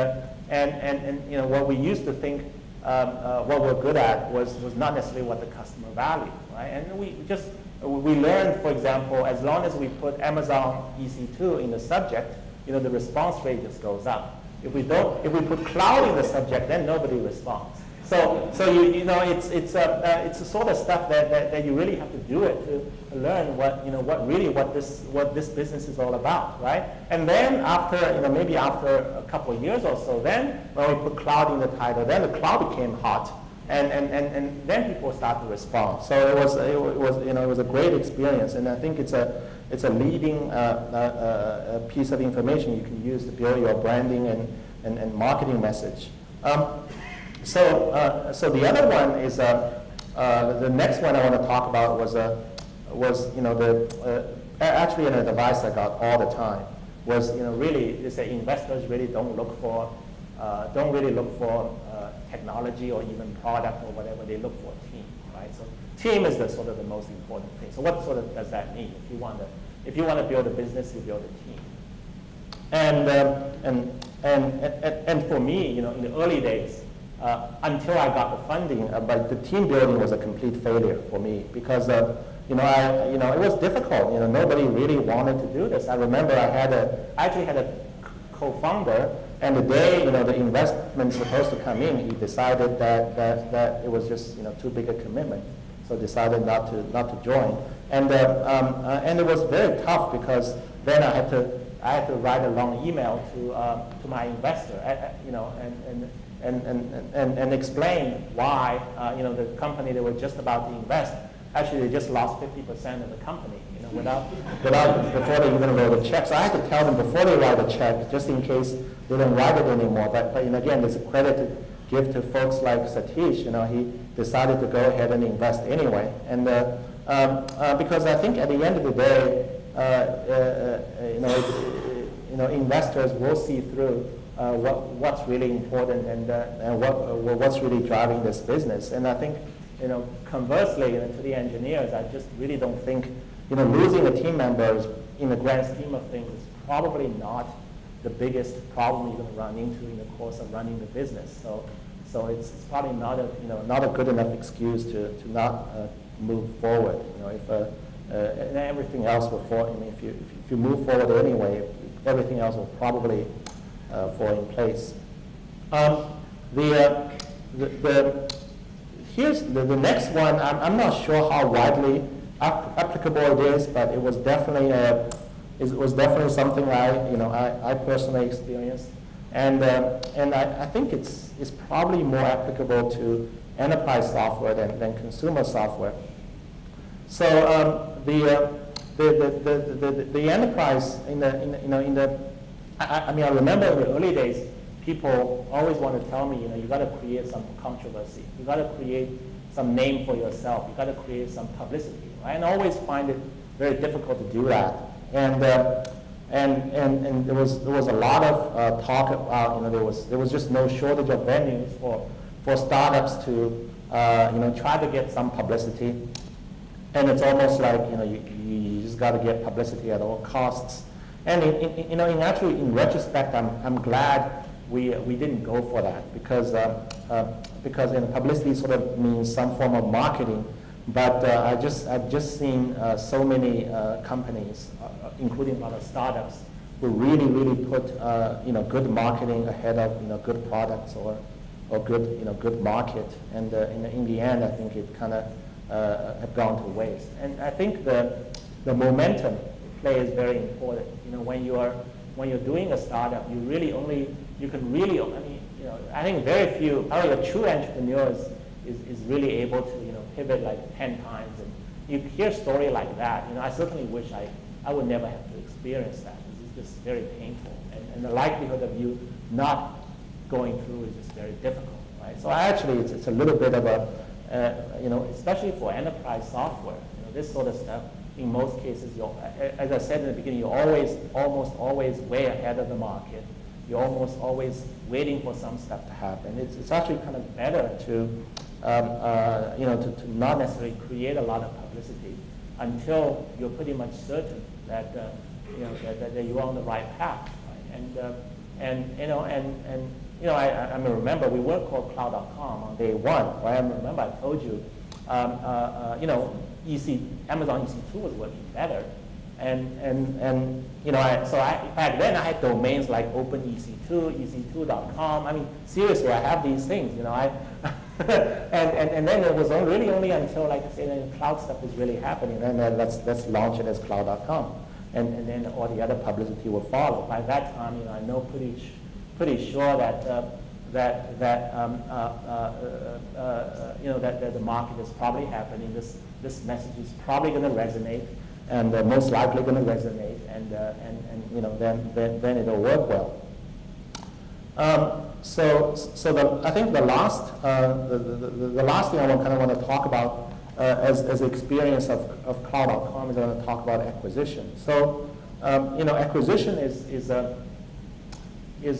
what we used to think what we're good at was not necessarily what the customer valued, right? And we learned, for example, as long as we put Amazon EC2 in the subject, the response rate just goes up. If we put cloud in the subject, then nobody responds. So it's the sort of stuff that you really have to do it to learn what this business is all about, right? And then maybe after a couple of years or so, then when we put cloud in the title, then the cloud became hot, and then people start to respond. So it was a great experience, and I think it's a leading piece of information you can use to build your branding and marketing message. So the other one is the next one I want to talk about was actually an advice I got all the time was really is that investors really don't really look for technology or even product or whatever. They look for a team, right? So team is the sort of the most important thing. So what sort of does that mean? If you want to build a business, you build a team. And for me, in the early days, until I got the funding, but the team building was a complete failure for me, because it was difficult. Nobody really wanted to do this. I remember I actually had a co-founder, and the day the investment was supposed to come in, he decided that it was just too big a commitment, so decided not to join. And it was very tough, because then I had to write a long email to my investor, and explain why the company they were just about to invest, actually they just lost 50% of the company, before they even wrote a check. So I had to tell them before they write a check, just in case they don't write it anymore. But again, there's a credit to give to folks like Satish. He decided to go ahead and invest anyway, and because I think at the end of the day, investors will see through what's really important and what's really driving this business. And I think, conversely, to the engineers, I just really don't think, losing a team member in the grand scheme of things is probably not the biggest problem you're going to run into in the course of running the business. So it's probably not a good enough excuse to not move forward. And everything else will fall. If you move forward anyway, everything else will probably for in place. Here's the next one. I'm not sure how widely applicable it is, but it was definitely something I personally experienced, and I think it's probably more applicable to enterprise software than consumer software. So the enterprise I remember in the early days, people always want to tell me, you got to create some controversy, you got to create some name for yourself, you got to create some publicity, right? And I always find it very difficult to do that. And there was a lot of talk about, there was just no shortage of venues for startups to try to get some publicity. And it's almost like you just got to get publicity at all costs. And in retrospect, I'm glad we didn't go for that, because publicity sort of means some form of marketing. But I've just seen so many companies, including a lot of startups, who really put good marketing ahead of good products or good market. And in the end, I think it kind of have gone to waste. And I think the momentum play is very important. When you're doing a startup, I think very few, probably a true entrepreneur is really able to pivot like 10 times. And you hear a story like that, I certainly wish I would never have to experience that. It's just very painful, and the likelihood of you not going through is just very difficult, right? So actually, it's a little bit of a especially for enterprise software, this sort of stuff. In most cases, as I said in the beginning, you're almost always way ahead of the market. You're almost always waiting for some stuff to happen. It's actually kind of better to not necessarily create a lot of publicity until you're pretty much certain that that you're on the right path. Right? I remember we were called Cloud.com on day one. Right? I remember I told you, Amazon EC2 was working better, back then I had domains like OpenEC2, EC2.com. I mean, seriously, I have these things. And then it was really only until, like I said, the cloud stuff was really happening, and then let's launch it as Cloud.com, and then all the other publicity will follow. By that time, I know pretty sure that that the market is probably happening. This message is probably going to resonate, and most likely going to resonate, and then it'll work well. I think the last thing I kind of want to talk about as experience of Cloud.com is I want to talk about acquisition. So acquisition is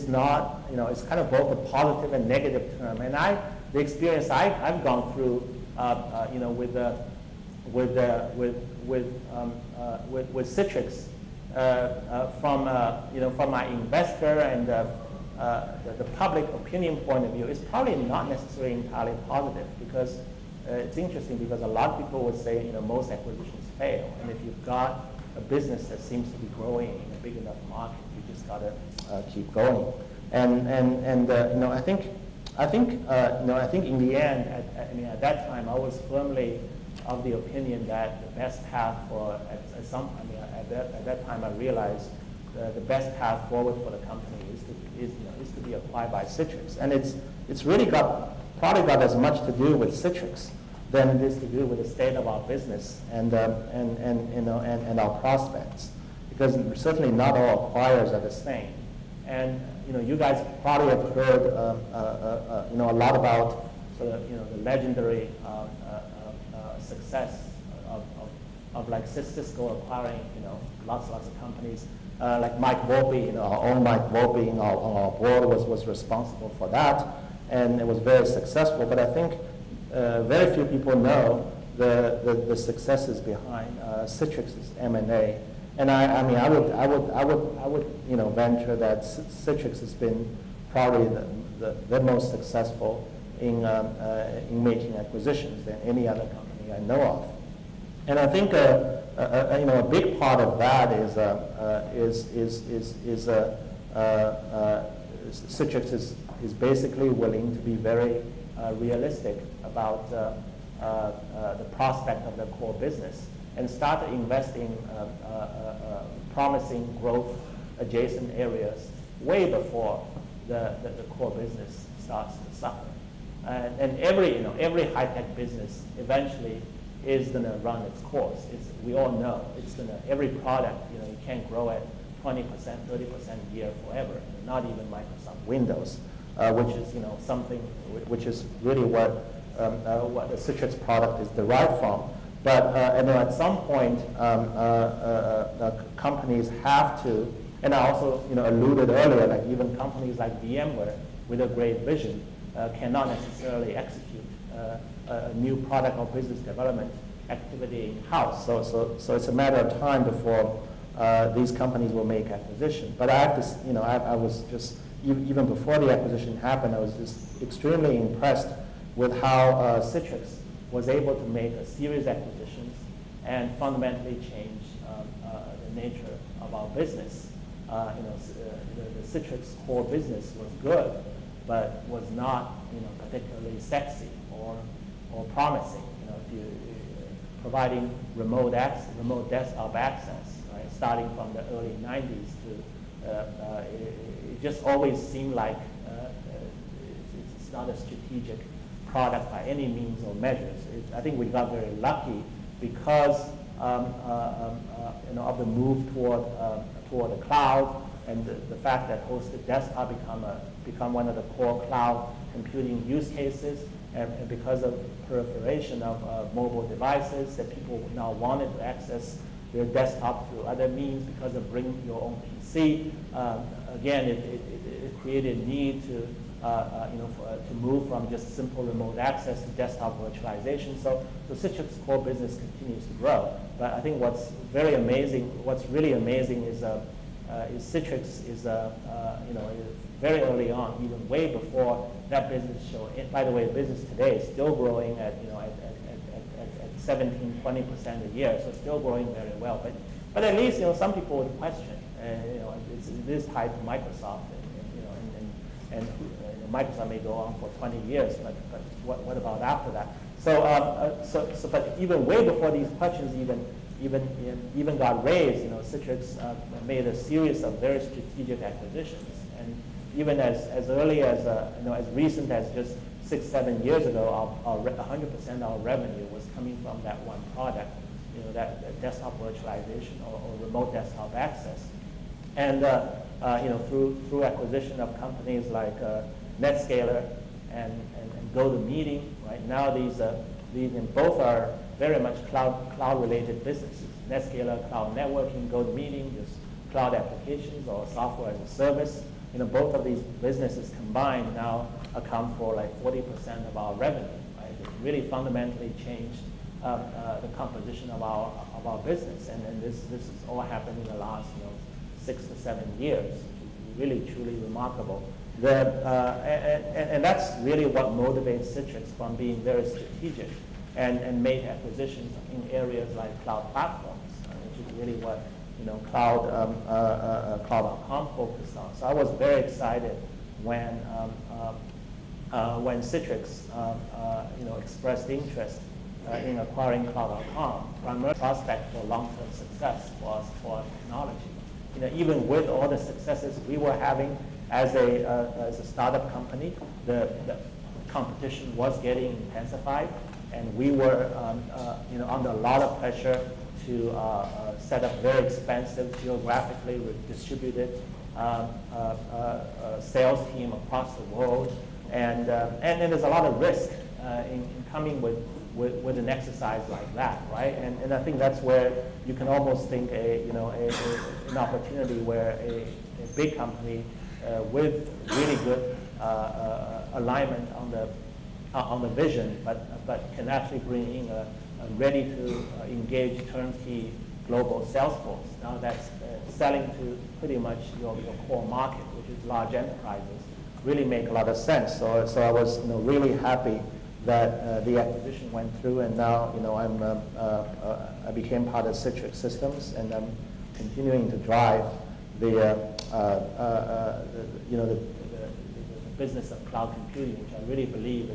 not, it's kind of both a positive and negative term. And the experience I've gone through, with Citrix, from my investor and the public opinion point of view, is probably not necessarily entirely positive, because it's interesting, because a lot of people would say most acquisitions fail, and if you've got a business that seems to be growing in a big enough market, you just got to keep going. And I think in the end, at that time, I was firmly of the opinion that the best path for at that time I realized the best path forward for the company is to be acquired by Citrix, and it's really probably got as much to do with Citrix than it is to do with the state of our business and our prospects, because certainly not all acquirers are the same. And you guys probably have heard a lot about the legendary success of like Cisco acquiring lots of companies. Like Mike Volpe, our own Mike Volpe on our board was responsible for that, and it was very successful. But I think very few people know the successes behind Citrix's M&A. And I would venture that Citrix has been probably the most successful in making acquisitions than any other company I know of. And I think a big part of that Citrix is basically willing to be very realistic about the prospect of the core business and start investing promising growth adjacent areas way before the core business starts to suffer. And every high-tech business eventually is going to run its course. We all know it's going to, every product, you can't grow at 20%, 30% a year forever, not even Microsoft Windows, which is something which is really what the Citrix product is derived from. But at some point, companies have to, and I also alluded earlier, like even companies like VMware with a great vision cannot necessarily execute a new product or business development activity in-house. So it's a matter of time before these companies will make acquisition. But I have to, I was just, even before the acquisition happened, I was just extremely impressed with how Citrix was able to make a series of acquisitions and fundamentally change the nature of our business. The Citrix core business was good, but was not particularly sexy or promising. If you providing remote desktop access, right, starting from the early 90s to it just always seemed like it's not a strategic product by any means or measures. I think we got very lucky because of the move toward the cloud and the fact that hosted desktop become one of the core cloud computing use cases, and because of proliferation of mobile devices that people now wanted to access their desktop through other means because of bring your own PC. Again, it created need to to move from just simple remote access to desktop virtualization. So Citrix core business continues to grow. But I think what's really amazing is Citrix is very early on, even way before that business showed. By the way, the business today is still growing at 17, 20% a year, so still growing very well. But at least some people would question. It is tied to Microsoft, and Microsoft may go on for 20 years, but what about after that? But even way before these questions even got raised, Citrix made a series of very strategic acquisitions, and even as early as as recent as just 6-7 years ago, 100% of our revenue was coming from that one product, that desktop virtualization or remote desktop access, and through acquisition of companies like NetScaler and GoToMeeting. Right now, these both are very much cloud-related businesses. NetScaler, cloud networking; GoToMeeting, just cloud applications or software as a service. Both of these businesses combined now account for like 40% of our revenue. Right? It really fundamentally changed the composition of our business, and this has all happened in the last 6 to 7 years. Really, truly remarkable. And that's really what motivates Citrix from being very strategic and make acquisitions in areas like cloud platforms, which is really what Cloud.com focused on. So I was very excited when Citrix expressed interest in acquiring Cloud.com, primary prospect for long-term success for us, for our technology. Even with all the successes we were having as a startup company, the competition was getting intensified, and we were under a lot of pressure to set up very expensive, geographically distributed sales team across the world, and there's a lot of risk in coming with an exercise like that, right? And I think that's where you can almost think an opportunity where a big company with really good alignment on the vision, but can actually bring in a ready to engage turnkey global sales force. Now that's selling to pretty much your core market, which is large enterprises, really make a lot of sense. So I was really happy that the acquisition went through, and now I became part of Citrix Systems, and I'm continuing to drive the business of cloud computing, which I really believe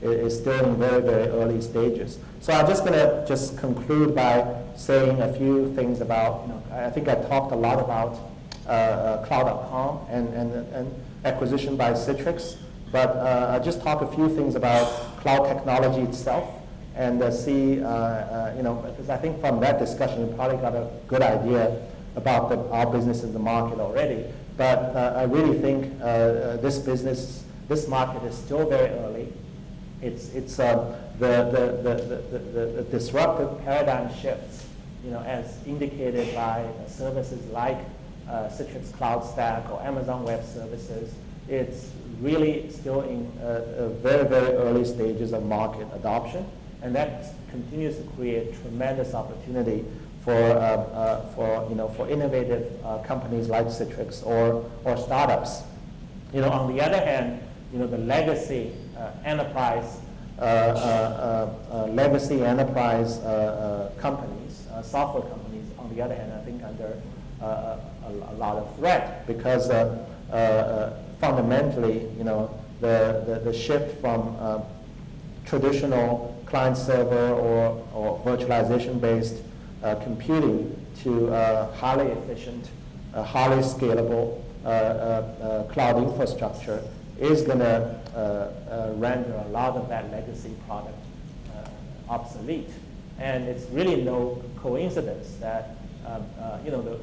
is still in very, very early stages. So I'm just going to just conclude by saying a few things about, I think I talked a lot about cloud.com and acquisition by Citrix, but I'll just talk a few things about cloud technology itself and see, because I think from that discussion you probably got a good idea about our business in the market already. But I really think this market is still very early. It's the disruptive paradigm shifts, as indicated by services like Citrix Cloud Stack or Amazon Web Services. It's really still in very, very early stages of market adoption, and that continues to create tremendous opportunity for innovative companies like Citrix or startups. On the other hand, the legacy enterprise companies, software companies, on the other hand, I think under a lot of threat because fundamentally, the shift from traditional client server or virtualization-based computing to highly efficient, highly scalable cloud infrastructure is going to render a lot of that legacy product obsolete. And it's really no coincidence that the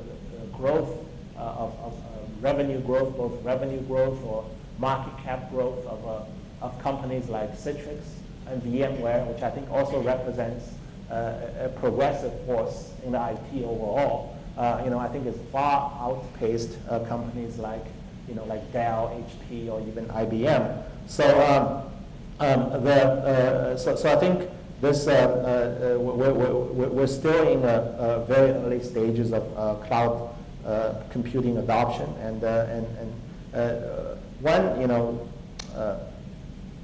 growth of revenue growth, both revenue growth or market cap growth of companies like Citrix and VMware, which I think also represents a progressive force in the IT overall, I think it's far outpaced companies like like Dell, HP, or even IBM. So, so I think this we're still in very early stages of cloud computing adoption, and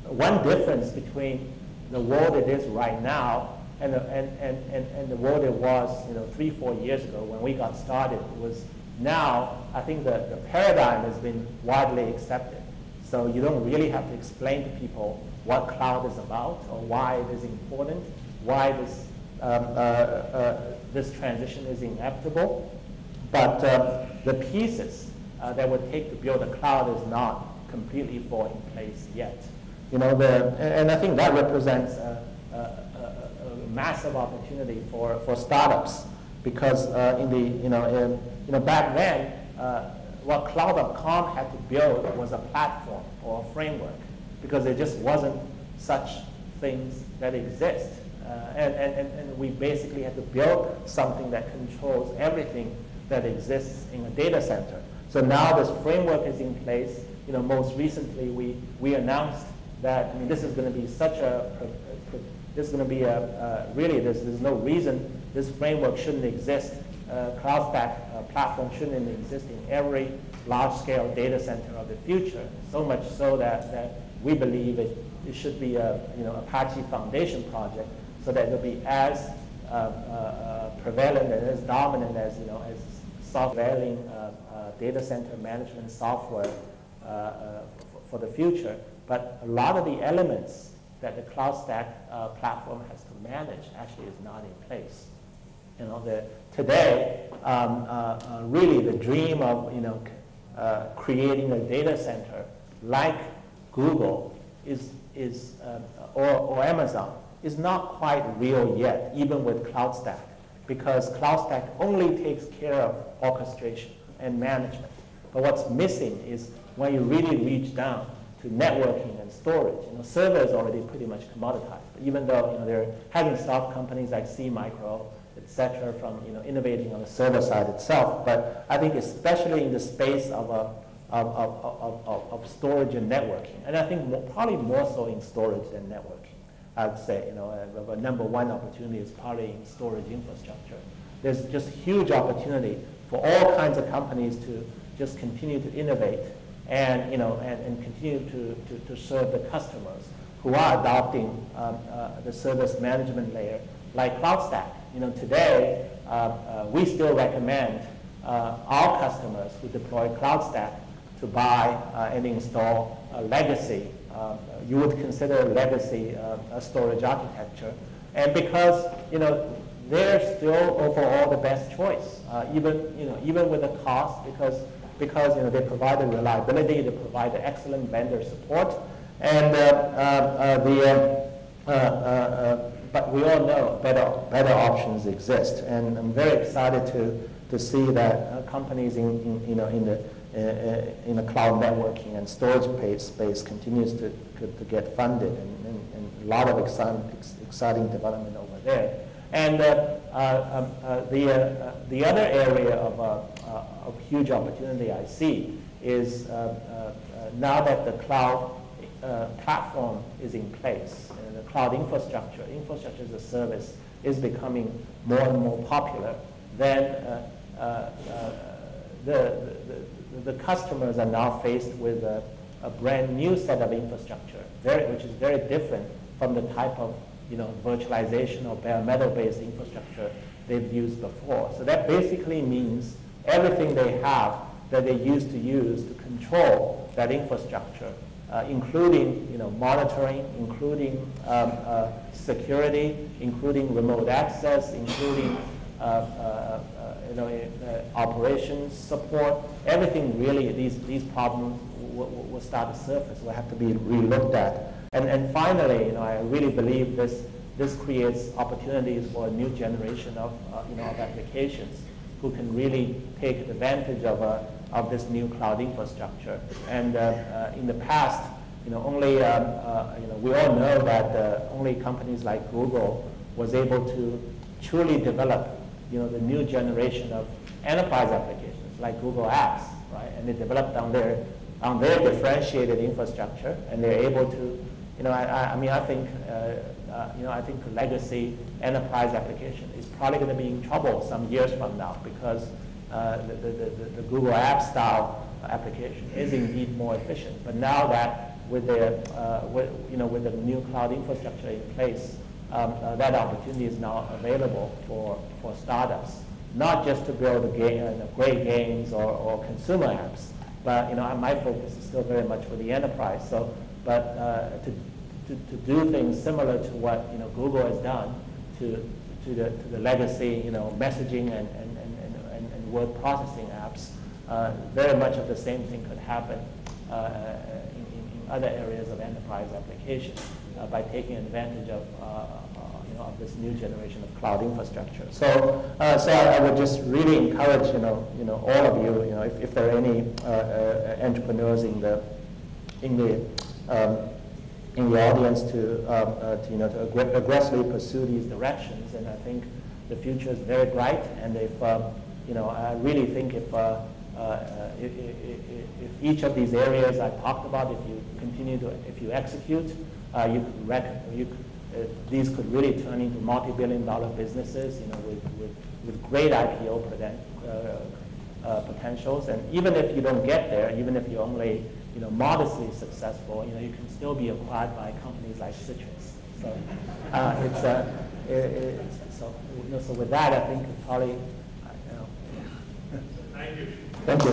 one difference between the world it is right now and the world it was 3-4 years ago when we got started was now I think the paradigm has been widely accepted. So you don't really have to explain to people what cloud is about or why it is important, why this transition is inevitable. But the pieces that would take to build a cloud is not completely fall in place yet. And I think that represents a massive opportunity for startups because back then what cloud.com had to build was a platform or a framework because there just wasn't such things that exist. And we basically had to build something that controls everything that exists in a data center. So now this framework is in place. Most recently we announced that this is going to be such this is going to be really there's no reason this framework shouldn't exist. Cloud Stack platform shouldn't exist in every large-scale data center of the future. So much so that we believe it should be a Apache Foundation project, so that it'll be as prevalent and as dominant as as software data center management software for the future. But a lot of the elements that the Cloud Stack platform has to manage actually is not in place. Today, really the dream of creating a data center like Google or Amazon is not quite real yet, even with Cloud Stack, because Cloud Stack only takes care of orchestration and management. But what's missing is when you really reach down to networking and storage. Server is already pretty much commoditized, even though they're having stopped companies like SeaMicro, etc., from innovating on the server side itself. But I think especially in the space of storage and networking, and I think probably more so in storage than networking. I'd say the number one opportunity is probably in storage infrastructure. There's just huge opportunity for all kinds of companies to just continue to innovate and continue to serve the customers who are adopting the service management layer like Cloud Stack. Today we still recommend our customers who deploy Cloud Stack buy and install a legacy. You would consider legacy a storage architecture, and because they're still overall the best choice, even with the cost, because they provide the reliability, they provide the excellent vendor support, and but we all know better options exist, and I'm very excited to see that companies in the cloud networking and storage space continues to get funded, and a lot of exciting development over there. And the other area of huge opportunity I see is now that the cloud platform is in place, and the cloud infrastructure as a service is becoming more and more popular, then the customers are now faced with a brand new set of infrastructure, which is very different from the type of virtualization or bare metal-based infrastructure they've used before. So that basically means everything they have that they used to use to control that infrastructure, including monitoring, including security, including remote access, including operations support. Everything really, these problems will start to surface, will have to be re-looked at. And finally, I really believe this creates opportunities for a new generation of applications who can really take advantage of this new cloud infrastructure. And in the past, only we all know that only companies like Google was able to truly develop the new generation of enterprise applications like Google Apps, right? And they developed on their differentiated infrastructure, and they're able to. I think the legacy enterprise application is probably going to be in trouble some years from now, because the Google App style application is indeed more efficient. But now that with the new cloud infrastructure in place, that opportunity is now available for startups, not just to build great games or consumer apps, but my focus is still very much for the enterprise. So. But to do things similar to what Google has done to the legacy messaging and word processing apps, very much of the same thing could happen in other areas of enterprise applications by taking advantage of this new generation of cloud infrastructure. So I would just really encourage all of you, if there are any entrepreneurs in the audience to aggressively pursue these directions, and I think the future is very bright. And if I really think if each of these areas I talked about, if you execute, these could really turn into multi-billion-dollar businesses, with great IPO potentials. And even if you don't get there, even if you're only modestly successful, you can still be acquired by companies like Citrix. So so with that, I think it's probably, Thank you. Thank you.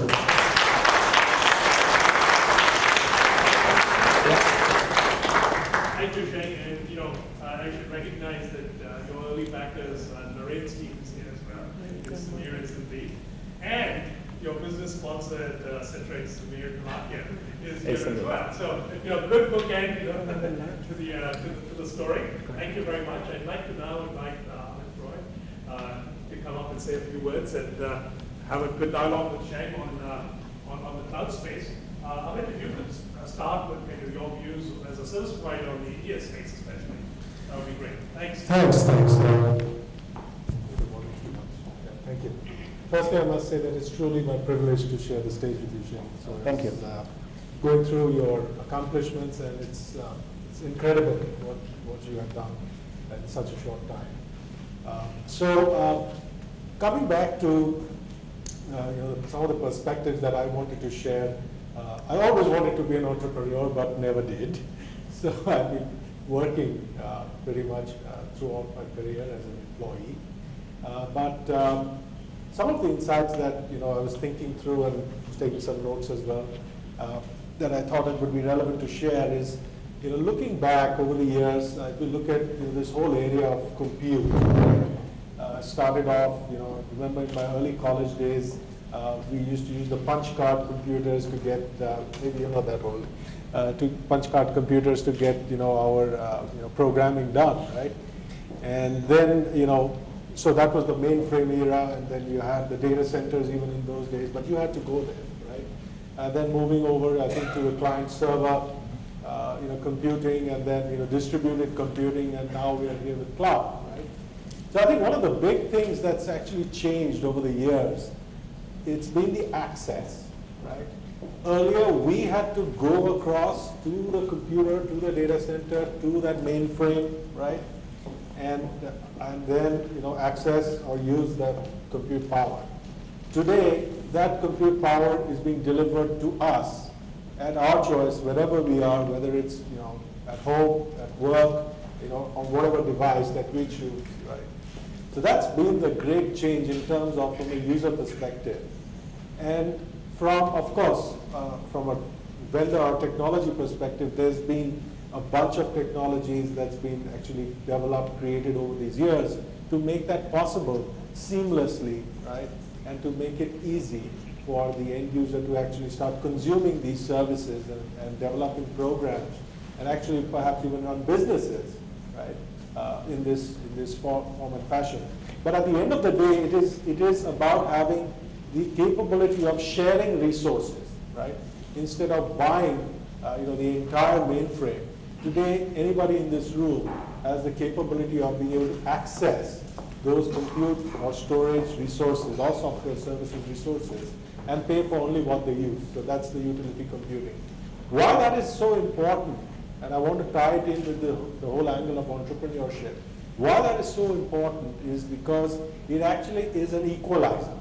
Thank you, Sheng. And I should recognize that your early backers, Narain's team is here as well. It's Samir and Sandeep. And your business sponsor at Citrix, Samir Kamakia, is here as well. So, good bookend to the story. Thank you very much. I'd like to now invite Amit Roy to come up and say a few words and have a good dialogue with Sheng on the cloud space. Amit, if you could start with maybe your views as a service provider on the India space, especially, that would be great. Thanks. Thanks. Thank you. Firstly, I must say that it's truly my privilege to share the stage with you, Sheng. So Thank you. Going through your accomplishments, and it's incredible what you have done in such a short time. Coming back to some of the perspectives that I wanted to share. I always wanted to be an entrepreneur, but never did. So I've been working pretty much throughout my career as an employee. But some of the insights that I was thinking through and was taking some notes as well, that I thought it would be relevant to share is, looking back over the years, if we look at this whole area of compute, started off, remember in my early college days, we used to use the punch card computers to get, maybe you're not that old, to punch card computers to get, our programming done, right? And then, so that was the mainframe era, and then you had the data centers even in those days, but you had to go there, right? And then moving over, I think, to the client server, computing, and then, distributed computing, and now we are here with cloud, right? So I think one of the big things that's actually changed over the years, it's been the access, right? Earlier, we had to go across to the computer, to the data center, to that mainframe, right? And then, access or use that compute power. Today, that compute power is being delivered to us at our choice, wherever we are, whether it's, at home, at work, on whatever device that we choose, right? So that's been the great change in terms of from a user perspective. And from, of course, from a vendor or technology perspective, there's been a bunch of technologies that's been actually developed, created over these years to make that possible seamlessly, right? And to make it easy for the end user to actually start consuming these services and developing programs and actually perhaps even run businesses, right? In this form and fashion. But at the end of the day, it is about having the capability of sharing resources, right? Instead of buying, the entire mainframe. Today, anybody in this room has the capability of being able to access those compute or storage resources or software services resources and pay for only what they use. So that's the utility computing. Why that is so important, and I want to tie it in with the whole angle of entrepreneurship. Why that is so important is because it actually is an equalizer,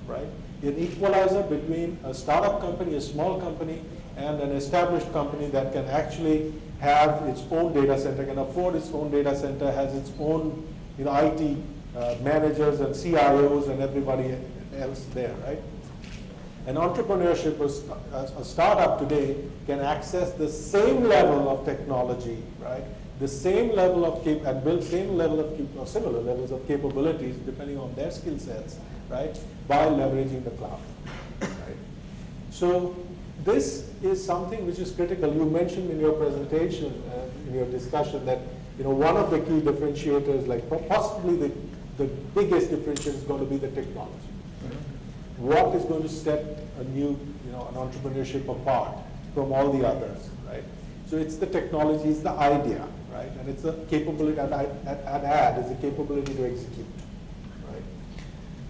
right? An equalizer between a startup company, a small company, and an established company that can actually have its own data center, can afford its own data center, has its own IT managers and CIOs and everybody else there, right? And entrepreneurship, a startup today can access the same level of technology, right? The same level of and build same level of or similar levels of capabilities depending on their skill sets, right? By leveraging the cloud, right? So this is something which is critical. You mentioned in your presentation, in your discussion, that one of the key differentiators, like possibly the biggest differentiator, is going to be the technology. What is going to set a new, an entrepreneurship apart from all the others, right? So it's the technology, it's the idea, right? And it's the capability, and add is the capability to execute, right?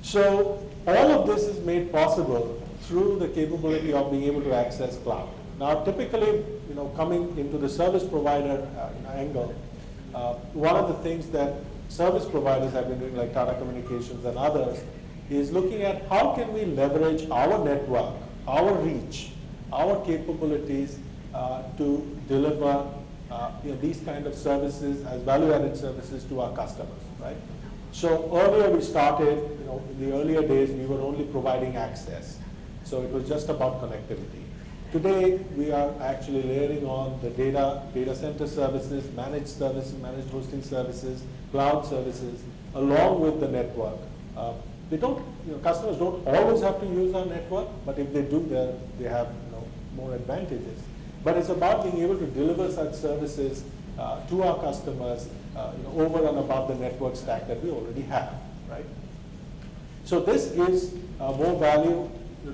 So all of this is made possible through the capability of being able to access cloud. Now, typically, coming into the service provider angle, one of the things that service providers have been doing, like Tata Communications and others, is looking at how can we leverage our network, our reach, our capabilities to deliver these kind of services as value-added services to our customers, right? So earlier we started, in the earlier days, we were only providing access. So it was just about connectivity. Today, we are actually layering on the data center services, managed hosting services, cloud services, along with the network. Customers don't always have to use our network, but if they do, they have more advantages. But it's about being able to deliver such services to our customers over and above the network stack that we already have, right? So this gives more value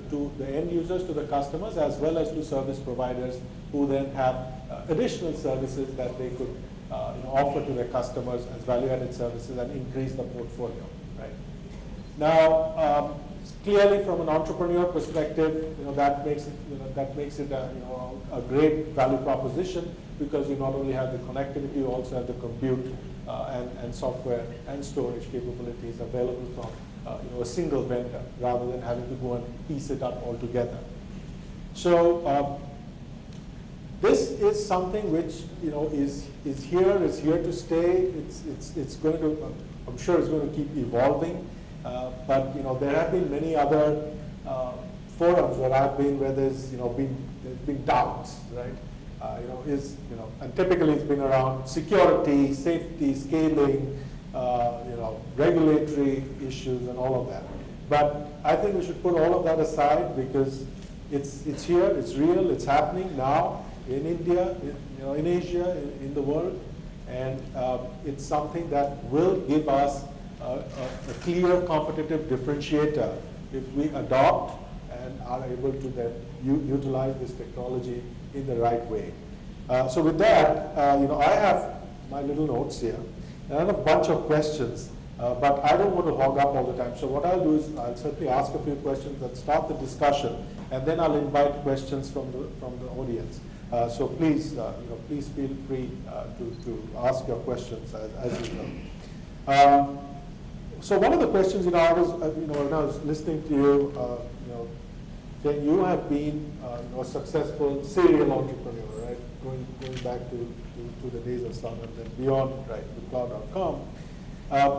to the end users, to the customers, as well as to service providers who then have additional services that they could offer to their customers as value-added services and increase the portfolio, right? Now, clearly from an entrepreneur perspective, that makes it a great value proposition, because you not only have the connectivity, you also have the compute and software and storage capabilities available from a single vendor, rather than having to go and piece it up all together. So this is something which is here to stay. It's going to, I'm sure it's going to keep evolving. But there have been many other forums where I've been where there's been doubts, right? And typically it's been around security, safety, scaling, regulatory issues and all of that. But I think we should put all of that aside because it's here, it's real, it's happening now in India, in Asia, in the world, and it's something that will give us a clear competitive differentiator if we adopt and are able to then utilize this technology in the right way. So with that, I have my little notes here, and I have a bunch of questions, but I don't want to hog up all the time. So what I'll do is I'll certainly ask a few questions that start the discussion, and then I'll invite questions from the audience. So please, please feel free to ask your questions as you know. So one of the questions, I was, when I was listening to you, Ken, you have been a successful serial entrepreneur, right? Going back to the days of Sun and then beyond, right, to cloud.com.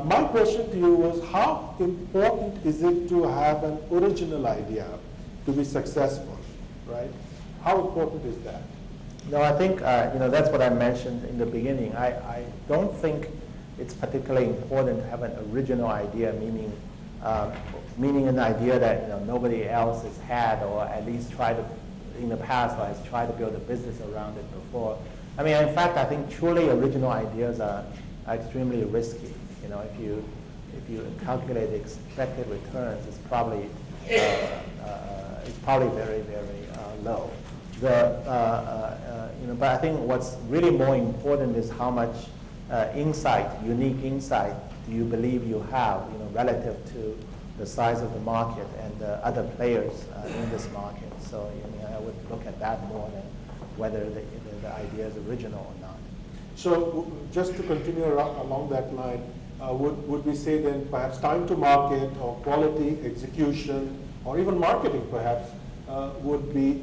My question to you was, how important is it to have an original idea to be successful, right? How important is that? No, I think that's what I mentioned in the beginning. I don't think it's particularly important to have an original idea, meaning an idea that nobody else has had, or at least tried to, in the past, or has tried to build a business around it before. I mean, in fact, I think truly original ideas are extremely risky. If you calculate the expected returns, it's probably very, very low. But I think what's really more important is how much unique insight do you believe you have, relative to the size of the market and the other players in this market. So I would look at that more than whether the idea is original or not. So just to continue along that line, would we say then perhaps time to market or quality, execution, or even marketing perhaps would be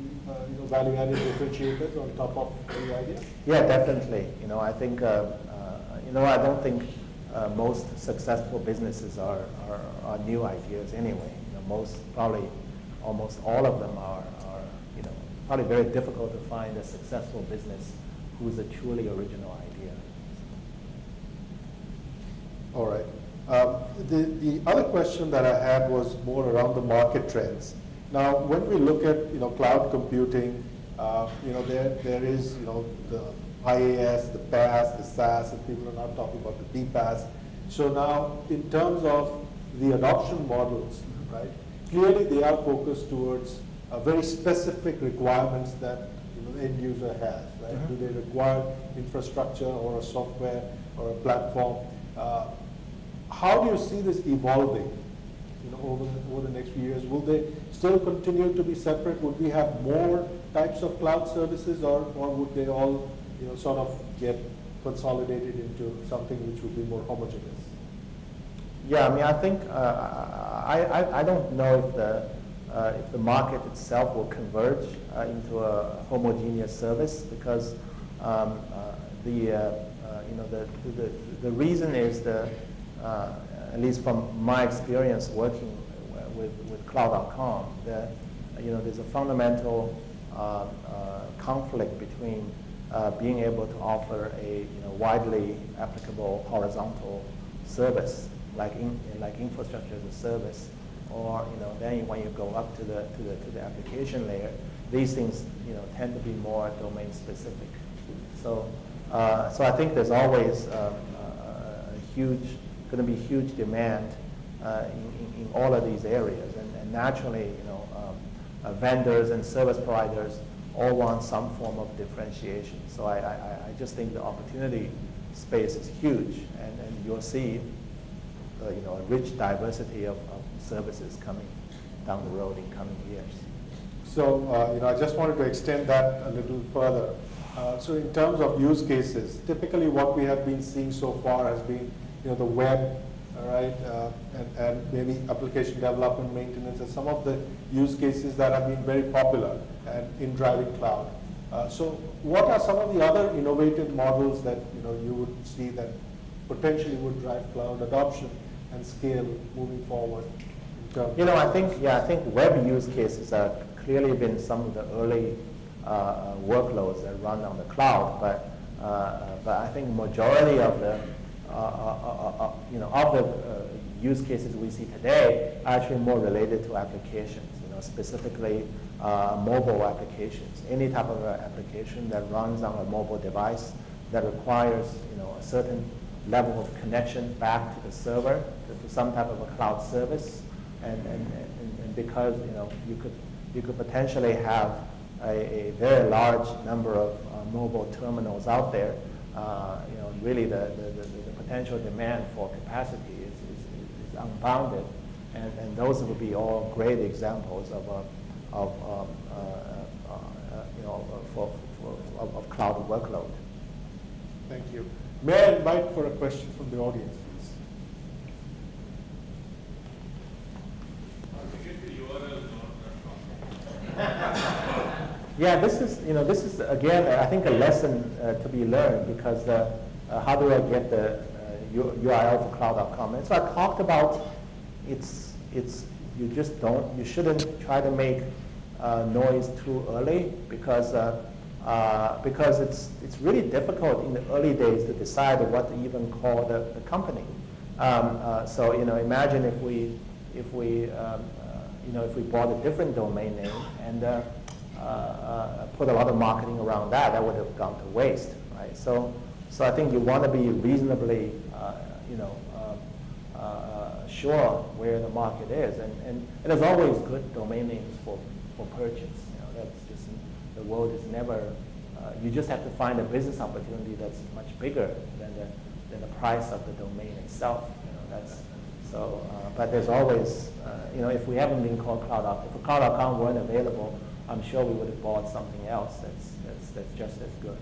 value-added differentiators on top of the idea? Yeah, definitely. I think I don't think most successful businesses are new ideas anyway. Almost all of them are probably very difficult to find a successful business who's a truly original idea. All right. The other question that I had was more around the market trends. Now, when we look at cloud computing, there is the IaaS, the PaaS, the SaaS, and people are now talking about the BPaaS. So now, in terms of the adoption models, right? Clearly, they are focused towards very specific requirements that the end user has, right? Mm-hmm. Do they require infrastructure or a software or a platform? How do you see this evolving? Over the next few years, will they still continue to be separate? Would we have more types of cloud services, or would they all, sort of get consolidated into something which would be more homogeneous? Yeah, I mean, I think I don't know if the market itself will converge into a homogeneous service, because the reason is at least from my experience working with cloud.com, there's a fundamental conflict between being able to offer a widely applicable horizontal service like infrastructure as a service, or then when you go up to the application layer, these things tend to be more domain specific. So I think there's always going to be huge demand in all of these areas, and naturally, vendors and service providers all want some form of differentiation. So I just think the opportunity space is huge, and you'll see, a rich diversity of services coming down the road in coming years. So, I just wanted to extend that a little further. So in terms of use cases, typically what we have been seeing so far has been the web, right, and maybe application development, maintenance, and some of the use cases that have been very popular and in driving cloud. So what are some of the other innovative models that you would see that potentially would drive cloud adoption? and scale moving forward? In terms You know, I think web use cases have clearly been some of the early workloads that run on the cloud, but I think majority of the use cases we see today are actually more related to applications. You know, specifically mobile applications. Any type of application that runs on a mobile device that requires a certain level of connection back to the server, to some type of a cloud service, and because you could potentially have a very large number of mobile terminals out there. Really the potential demand for capacity is unbounded, and those would be all great examples of cloud workload. Thank you. May I invite for a question from the audience, please? Yeah, this is again, I think a lesson to be learned, because how do I get the URL for cloud.com? And so I talked about you shouldn't try to make noise too early, because it's really difficult in the early days to decide what to even call the company. So imagine if we bought a different domain name and put a lot of marketing around that would have gone to waste, right? So I think you want to be reasonably sure where the market is, and there's always good domain names for purchase. That's just, the world is never. You just have to find a business opportunity that's much bigger than the price of the domain itself. That's so. But there's always, if we haven't been called if cloud.com weren't available, I'm sure we would have bought something else that's just as good.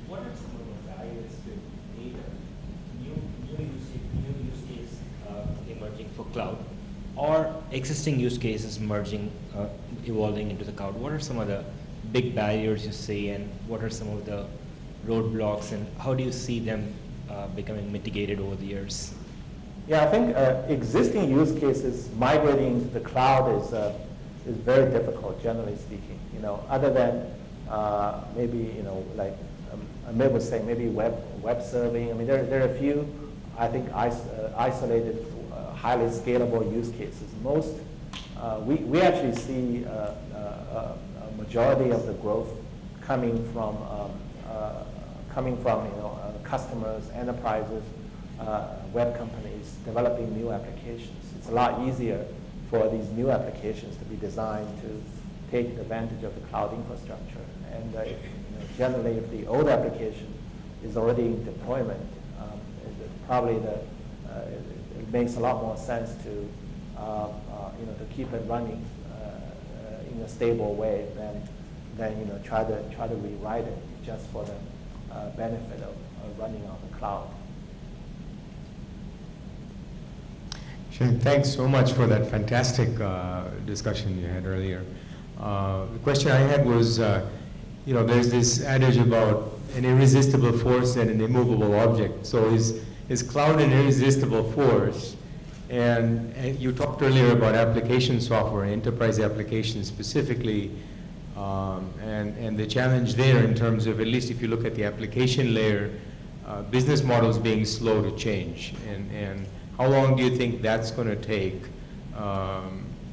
What are some of the barriers to data, new use case emerging for cloud, or existing use cases merging, evolving into the cloud? What are some of the big barriers you see, and what are some of the roadblocks, and how do you see them becoming mitigated over the years? Yeah, I think existing use cases migrating to the cloud is very difficult, generally speaking. Other than maybe like Amit was saying, maybe web serving. I mean, there are a few, I think, isolated, highly scalable use cases. Most we actually see a majority of the growth coming from customers, enterprises, web companies developing new applications. It's a lot easier for these new applications to be designed to take advantage of the cloud infrastructure. And generally, if the old application is already in deployment, it makes a lot more sense to keep it running in a stable way than try to rewrite it just for the benefit of running on the cloud. Shane, thanks so much for that fantastic discussion you had earlier. The question I had was, there's this adage about an irresistible force and an immovable object. So is cloud an irresistible force? And you talked earlier about application software, enterprise applications specifically, and the challenge there in terms of, at least if you look at the application layer, business models being slow to change. And how long do you think that's going to take?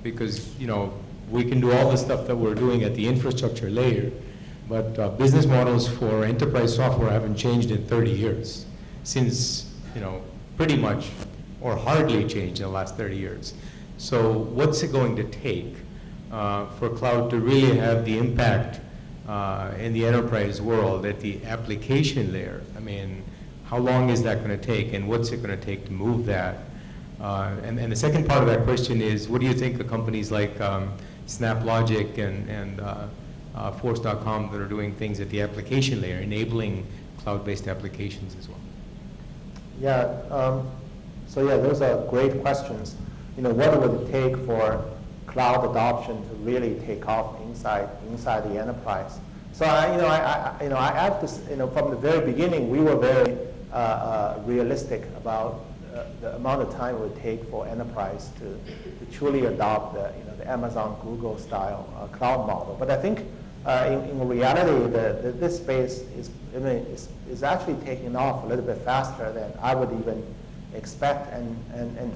Because we can do all the stuff that we're doing at the infrastructure layer, but business models for enterprise software haven't changed in 30 years, since pretty much or hardly changed in the last 30 years. So what's it going to take for cloud to really have the impact in the enterprise world at the application layer? I mean, how long is that going to take, and what's it going to take to move that? And the second part of that question is, what do you think of companies like SnapLogic and Force.com that are doing things at the application layer, enabling cloud-based applications as well? Yeah, those are great questions. What would it take for cloud adoption to really take off inside the enterprise? So I have to, from the very beginning, we were very realistic about the amount of time it would take for enterprise to truly adopt the Amazon, Google style cloud model. But I think in reality, this space is actually taking off a little bit faster than I would even expect, and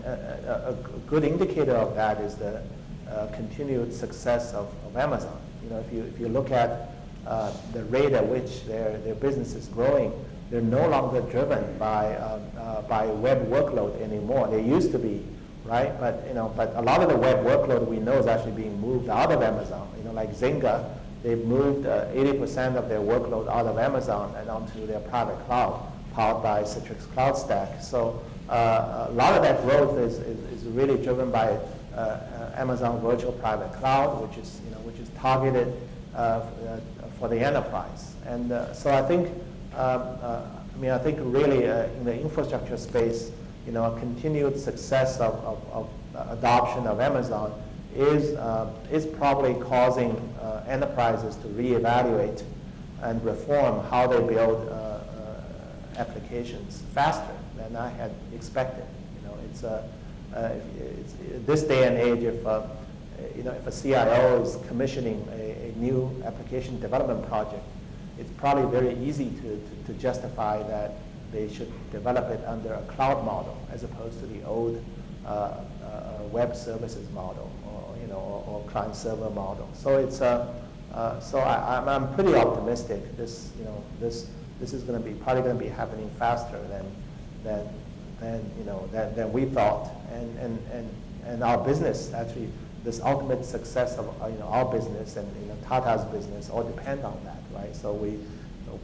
a good indicator of that is the continued success of Amazon. If you look at the rate at which their business is growing, they're no longer driven by web workload anymore. They used to be, right? But a lot of the web workload we know is actually being moved out of Amazon. Like Zynga, they've moved 80% of their workload out of Amazon and onto their private cloud, powered by Citrix Cloud Stack. So a lot of that growth is really driven by Amazon Virtual Private Cloud, which is targeted for the enterprise. And so I think I think really in the infrastructure space, a continued success of adoption of Amazon is probably causing enterprises to reevaluate and reform how they build applications faster than I had expected. It's this day and age, if a CIO is commissioning a new application development project, it's probably very easy to justify that they should develop it under a cloud model as opposed to the old web services model, or client server model. So it's so I'm pretty optimistic. This is going to be probably going to be happening faster than we thought, and our business actually, this ultimate success of our business and Tata's business all depend on that, right? So we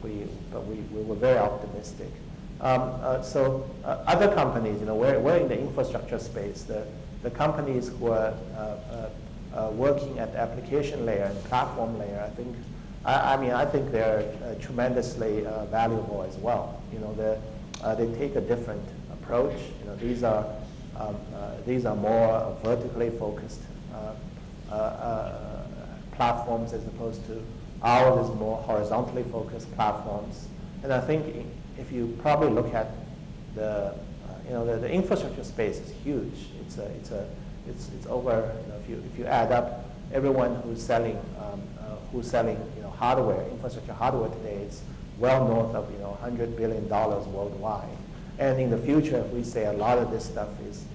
were very optimistic. Other companies, we're in the infrastructure space. The companies who are working at the application layer and platform layer, I think they're tremendously valuable as well. They take a different approach. These are more vertically focused platforms as opposed to ours is more horizontally focused platforms. And I think if you probably look at the infrastructure space is huge. It's over. If you add up everyone who's selling hardware, infrastructure hardware today, it's well north of $100 billion worldwide. And in the future, if we say a lot of this stuff is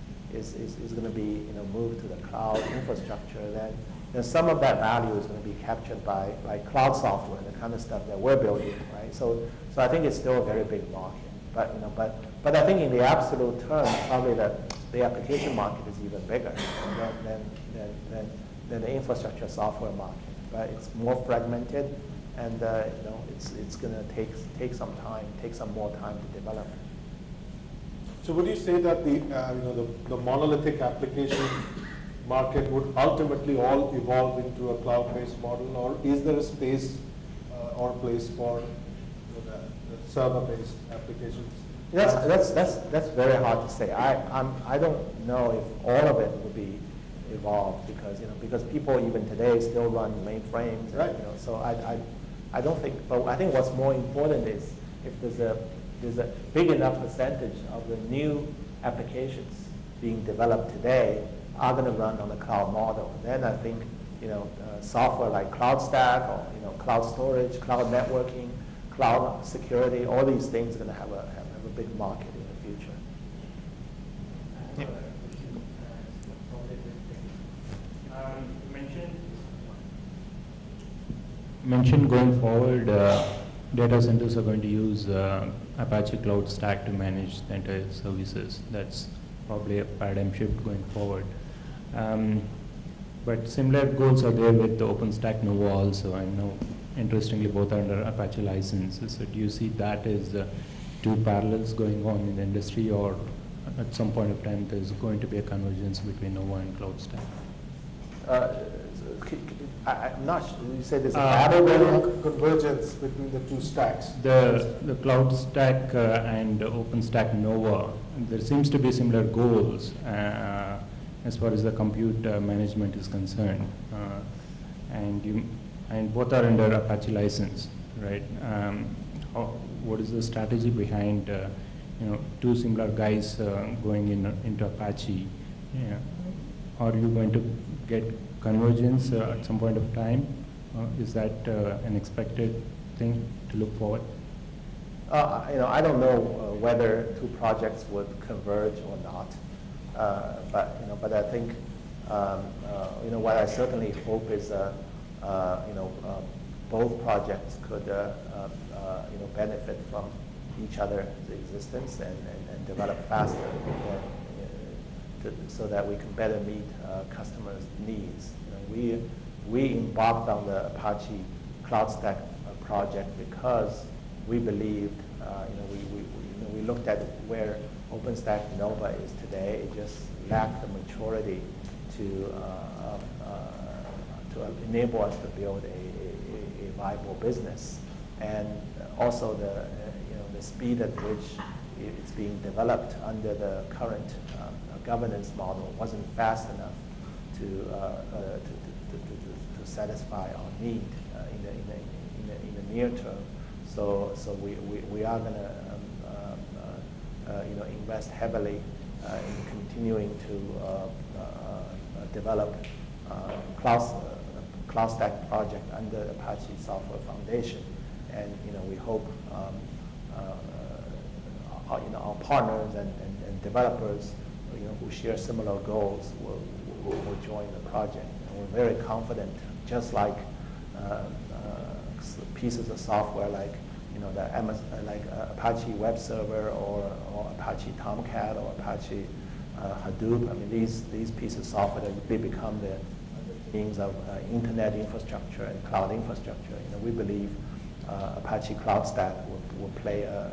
going to be moved to the cloud infrastructure, then some of that value is going to be captured by cloud software, the kind of stuff that we're building, right? So I think it's still a very big market. But I think in the absolute terms, probably the application market is even bigger than the infrastructure software market. But it's more fragmented, and it's going to take some more time to develop. So would you say that the monolithic application market would ultimately all evolve into a cloud-based model, or is there a space or place for the server-based applications? That's very hard to say. I don't know if all of it will be evolved because people even today still run mainframes. Right. So I don't think. But I think what's more important is if there's a big enough percentage of the new applications being developed today are going to run on the cloud model. Then I think software like Cloud Stack or cloud storage, cloud networking, cloud security, all these things are going to have a big market in the future. Yep. Mentioned going forward, data centers are going to use Apache Cloud Stack to manage the entire services. That's probably a paradigm shift going forward. But similar goals are there with the OpenStack Nova also. I know, interestingly, both are under Apache licenses. So do you see that as two parallels going on in the industry, or at some point of time there's going to be a convergence between Nova and Cloud Stack? I'm not sure. You said there's a parallel convergence between the two stacks. The Cloud Stack and OpenStack Nova, there seems to be similar goals as far as the compute management is concerned, and both are under Apache license, right? what is the strategy behind two similar guys going into Apache? Yeah. Are you going to get convergence at some point of time? Is that an expected thing to look forward? I don't know whether two projects would converge or not, but I think what I certainly hope is both projects could benefit from each other's existence and develop faster, so that we can better meet customers' needs. We embarked on the Apache Cloud Stack project because we believed, we looked at where OpenStack Nova is today. It just lacked the maturity to enable us to build a viable business, and also the speed at which it's being developed under the current governance model wasn't fast enough to satisfy our need in the near term. So we are going to invest heavily in continuing to develop Cloud Stack project under Apache Software Foundation, and we hope our partners and developers who share similar goals will join the project. And we're very confident, just like pieces of software like the Amazon, like Apache Web Server or Apache Tomcat or Apache Hadoop. I mean, these pieces of software that they become the things of internet infrastructure and cloud infrastructure. We believe Apache Cloud Stack will play a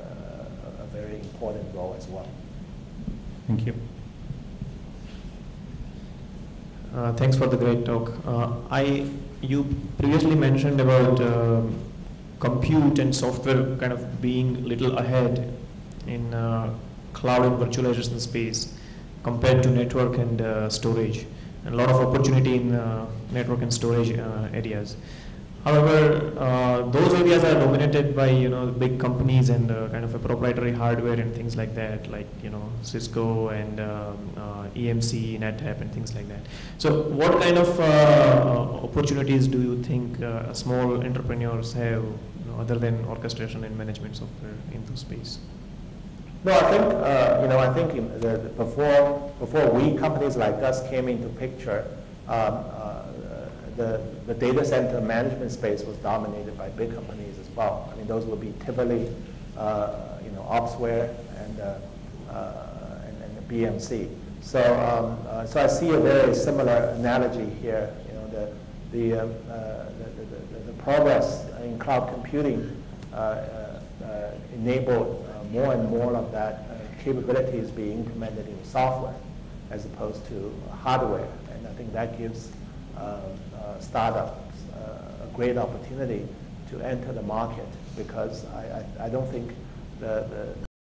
very important role as well. Thank you. Thanks for the great talk. You previously mentioned about compute and software kind of being a little ahead in cloud and virtualization space compared to network and storage, and a lot of opportunity in network and storage areas. However, those areas are dominated by big companies and kind of a proprietary hardware and things like that, like Cisco and EMC, NetApp, and things like that. So, what kind of opportunities do you think small entrepreneurs have, other than orchestration and management software in this space? No, I think before companies like us came into picture, the data center management space was dominated by big companies as well. I mean, those would be typically, Opsware and the BMC. So I see a very similar analogy here. The progress in cloud computing enabled more and more of that capabilities being implemented in software as opposed to hardware, and I think that gives startups a great opportunity to enter the market, because I don't think the